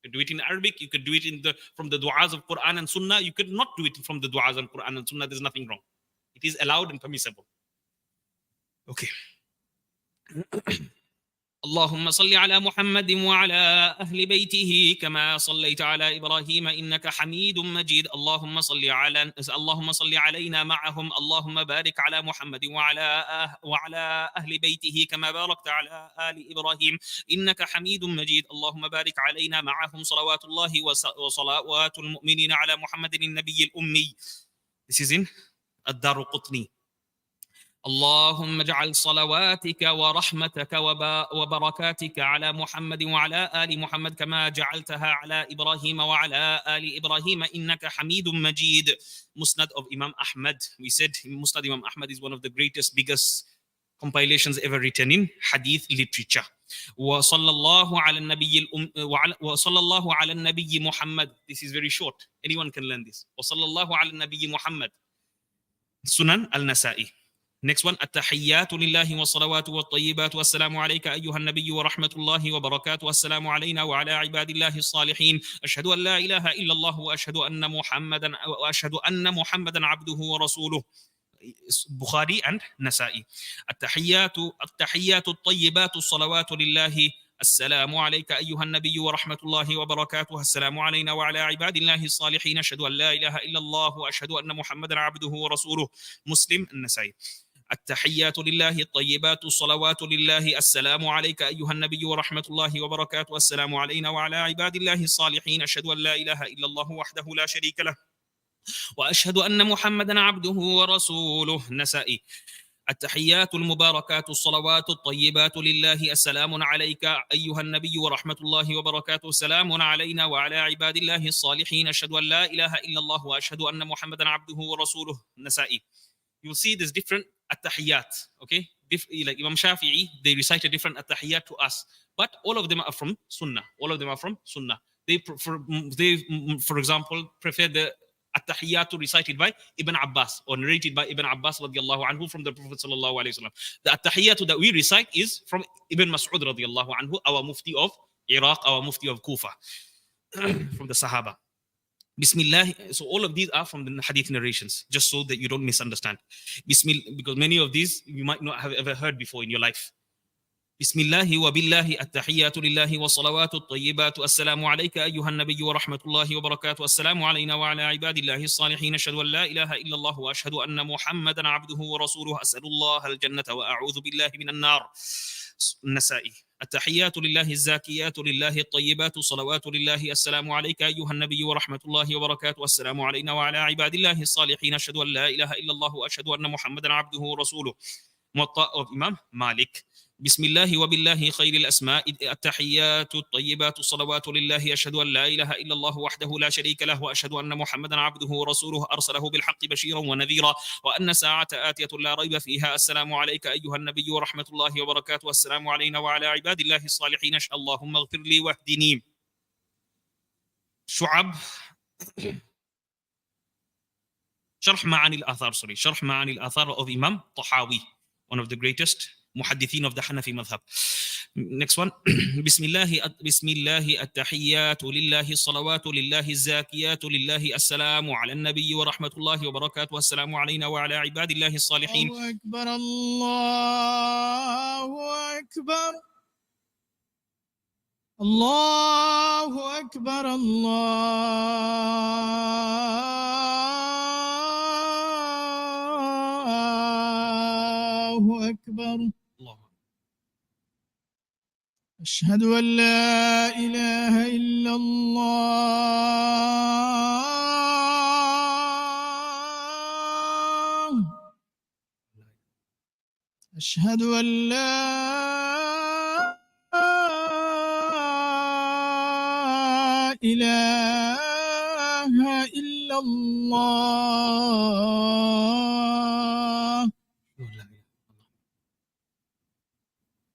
You could do it in Arabic, you could do it from the du'as of Quran and Sunnah, you could not do it from the du'as of Quran and Sunnah, there's nothing wrong. It is allowed and permissible. Okay. اللهم صل على محمد وعلى أهل بيته كما صليت على إبراهيم إنك حميد مجيد اللهم صل علينا معهم اللهم بارك على محمد وعلى أهل بيته كما باركت على آل إبراهيم إنك حميد مجيد اللهم بارك علينا معهم صلوات الله وصلوات المؤمنين على محمد النبي الأمي. This is in الدارقطني. اللهم اجعل صلواتك ورحمتك وبركاتك على محمد وعلى آل محمد كما جعلتها على إبراهيم وعلى آل إبراهيم إنك حميد مجيد. Musnad of Imam Ahmad. We said Musnad Imam Ahmad is one of the greatest, biggest compilations ever written in hadith literature. وصلى الله على النبي محمد. This is very short. Anyone can learn this. وصلى الله على النبي محمد. Sunan al-Nasa'i. Next one, التحيات لله والصلوات والطيبات والسلام عليك أيها النبي ورحمة الله وبركاته والسلام علينا وعلى عباد الله الصالحين أشهد أن لا إله إلا الله وأشهد أن محمدا عبده ورسوله. Bukhari and Nasa'i. التحيات الطيبات الصلوات لله السلام عليك أيها النبي ورحمة الله وبركاته السلام علينا وعلى عباد الله الصالحين أشهد أن لا إله إلا الله وأشهد أن محمدا عبده ورسوله. مسلم النسائي. التحيات لله الطيبات الصلوات لله السلام عليك أيها النبي ورحمة الله وبركاته السلام علينا وعلى عباد الله الصالحين أشهد أن لا إله إلا الله وحده لا شريك له وأشهد أن محمدا عبده ورسوله. نسائي. التحيات المباركات الصلوات الطيبات لله السلام عليك أيها النبي ورحمة الله وبركاته السلام علينا وعلى عباد الله الصالحين أشهد أن لا إله إلا الله وأشهد أن محمدا عبده ورسوله. نسائي. You'll see there's different at-tahiyyat, okay? Like Imam Shafi'i, they recite a different at-tahiyyat to us, but all of them are from Sunnah. All of them are from Sunnah. They, for example, prefer the at-tahiyyat recited by Ibn Abbas or narrated by Ibn Abbas radiallahu anhu from the Prophet sallallahu alaihi wasallam. The at-tahiyyat that we recite is from Ibn Mas'ud radiallahu anhu, our mufti of Iraq, our mufti of Kufa, from the Sahaba. Bismillah. So all of these are from the hadith narrations, just so that you don't misunderstand. Bismillah, because many of these you might not have ever heard before in your life. Bismillah wa billahi at-tahiyyatu lillahi wa salawatu at-tayyibatu assalamu alayka ayyuha an-nabiy wa rahmatullahi wa barakatuh assalamu alayna wa ala ibadillahi as-salihin ashhadu an la ilaha illa Allah wa ashhadu anna Muhammadan abduhu wa rasuluhu as'alullaha al-jannata wa a'udhu billahi minan nar. النسائي. التحيات لله الزاكيات لله الطيبات الصلوات لله السلام عليك أيها النبي ورحمة الله وبركاته السلام علينا وعلى عباد الله الصالحين أشهد أن لا إله إلا الله وأشهد أن محمدا عبده ورسوله. موطأ of Imam Malik. بسم الله وبالله خير الأسماء التحيات الطيبات الصلوات لله أشهد أن لا إله إلا الله وحده لا شريك له وأشهد أن محمدا عبده ورسوله أرسله بالحق بشيرا ونذيرا وأن ساعة آتية لا ريب فيها. السلام عليك أيها النبي ورحمة الله وبركاته. والسلام علينا وعلى عباد الله الصالحين. اللهم اغفر لي واهدني. شعب شرح معاني الآثار of Imam Tahawi, one of the greatest muhaddithin of the Hanafi madhab. Next one. بسم الله التحيات لله الصلوات لله الزاكيات لله السلام على النبي ورحمة الله وبركاته. والسلام علينا وعلى عباد الله الصالحين. الله أكبر الله أكبر الله أكبر الله أكبر. أشهد أن لا إله إلا الله. أشهد أن لا إله إلا الله.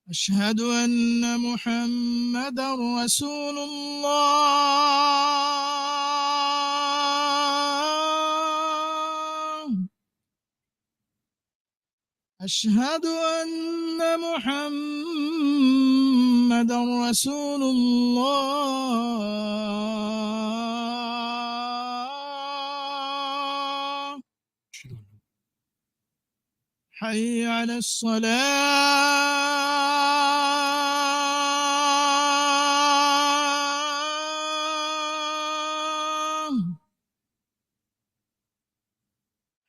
أشهد أن محمدا رسول الله. أشهد أن محمدا رسول الله. حي على الصلاة.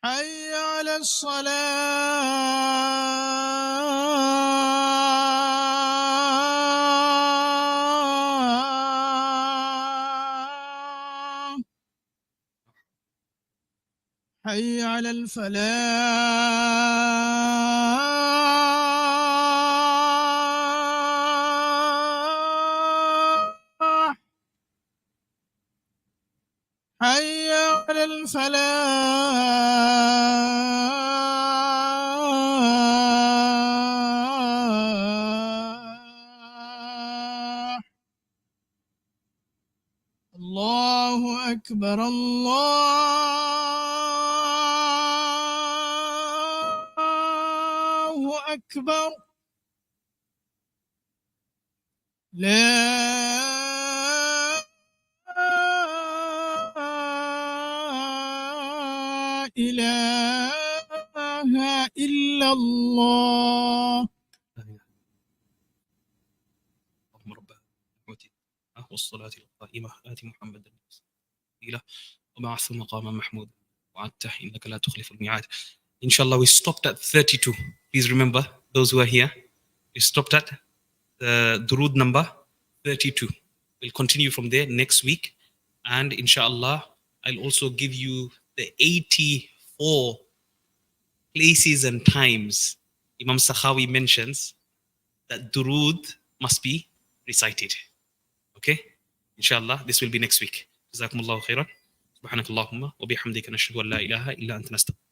حي على الصلاة. حي على الفلاح. حي على الفلاح. الله أكبر الله أكبر. لا إله إلا الله. اللهم رب والصلاة القائمة آت محمدا الوسيلة وبعثه مقاما محمودا وعدته إنك لا تخلف الميعاد. Inshallah, we stopped at 32. Please remember, those who are here, we stopped at Durood number 32. We'll continue from there next week. And inshallah, I'll also give you the 84 places and times Imam Sakhawi mentions that Durood must be recited. Okay? Inshallah, this will be next week. جزاكم الله خيرا. سبحانك اللهم وبحمدك نشهد أن لا إله إلا أنت نستغفرك.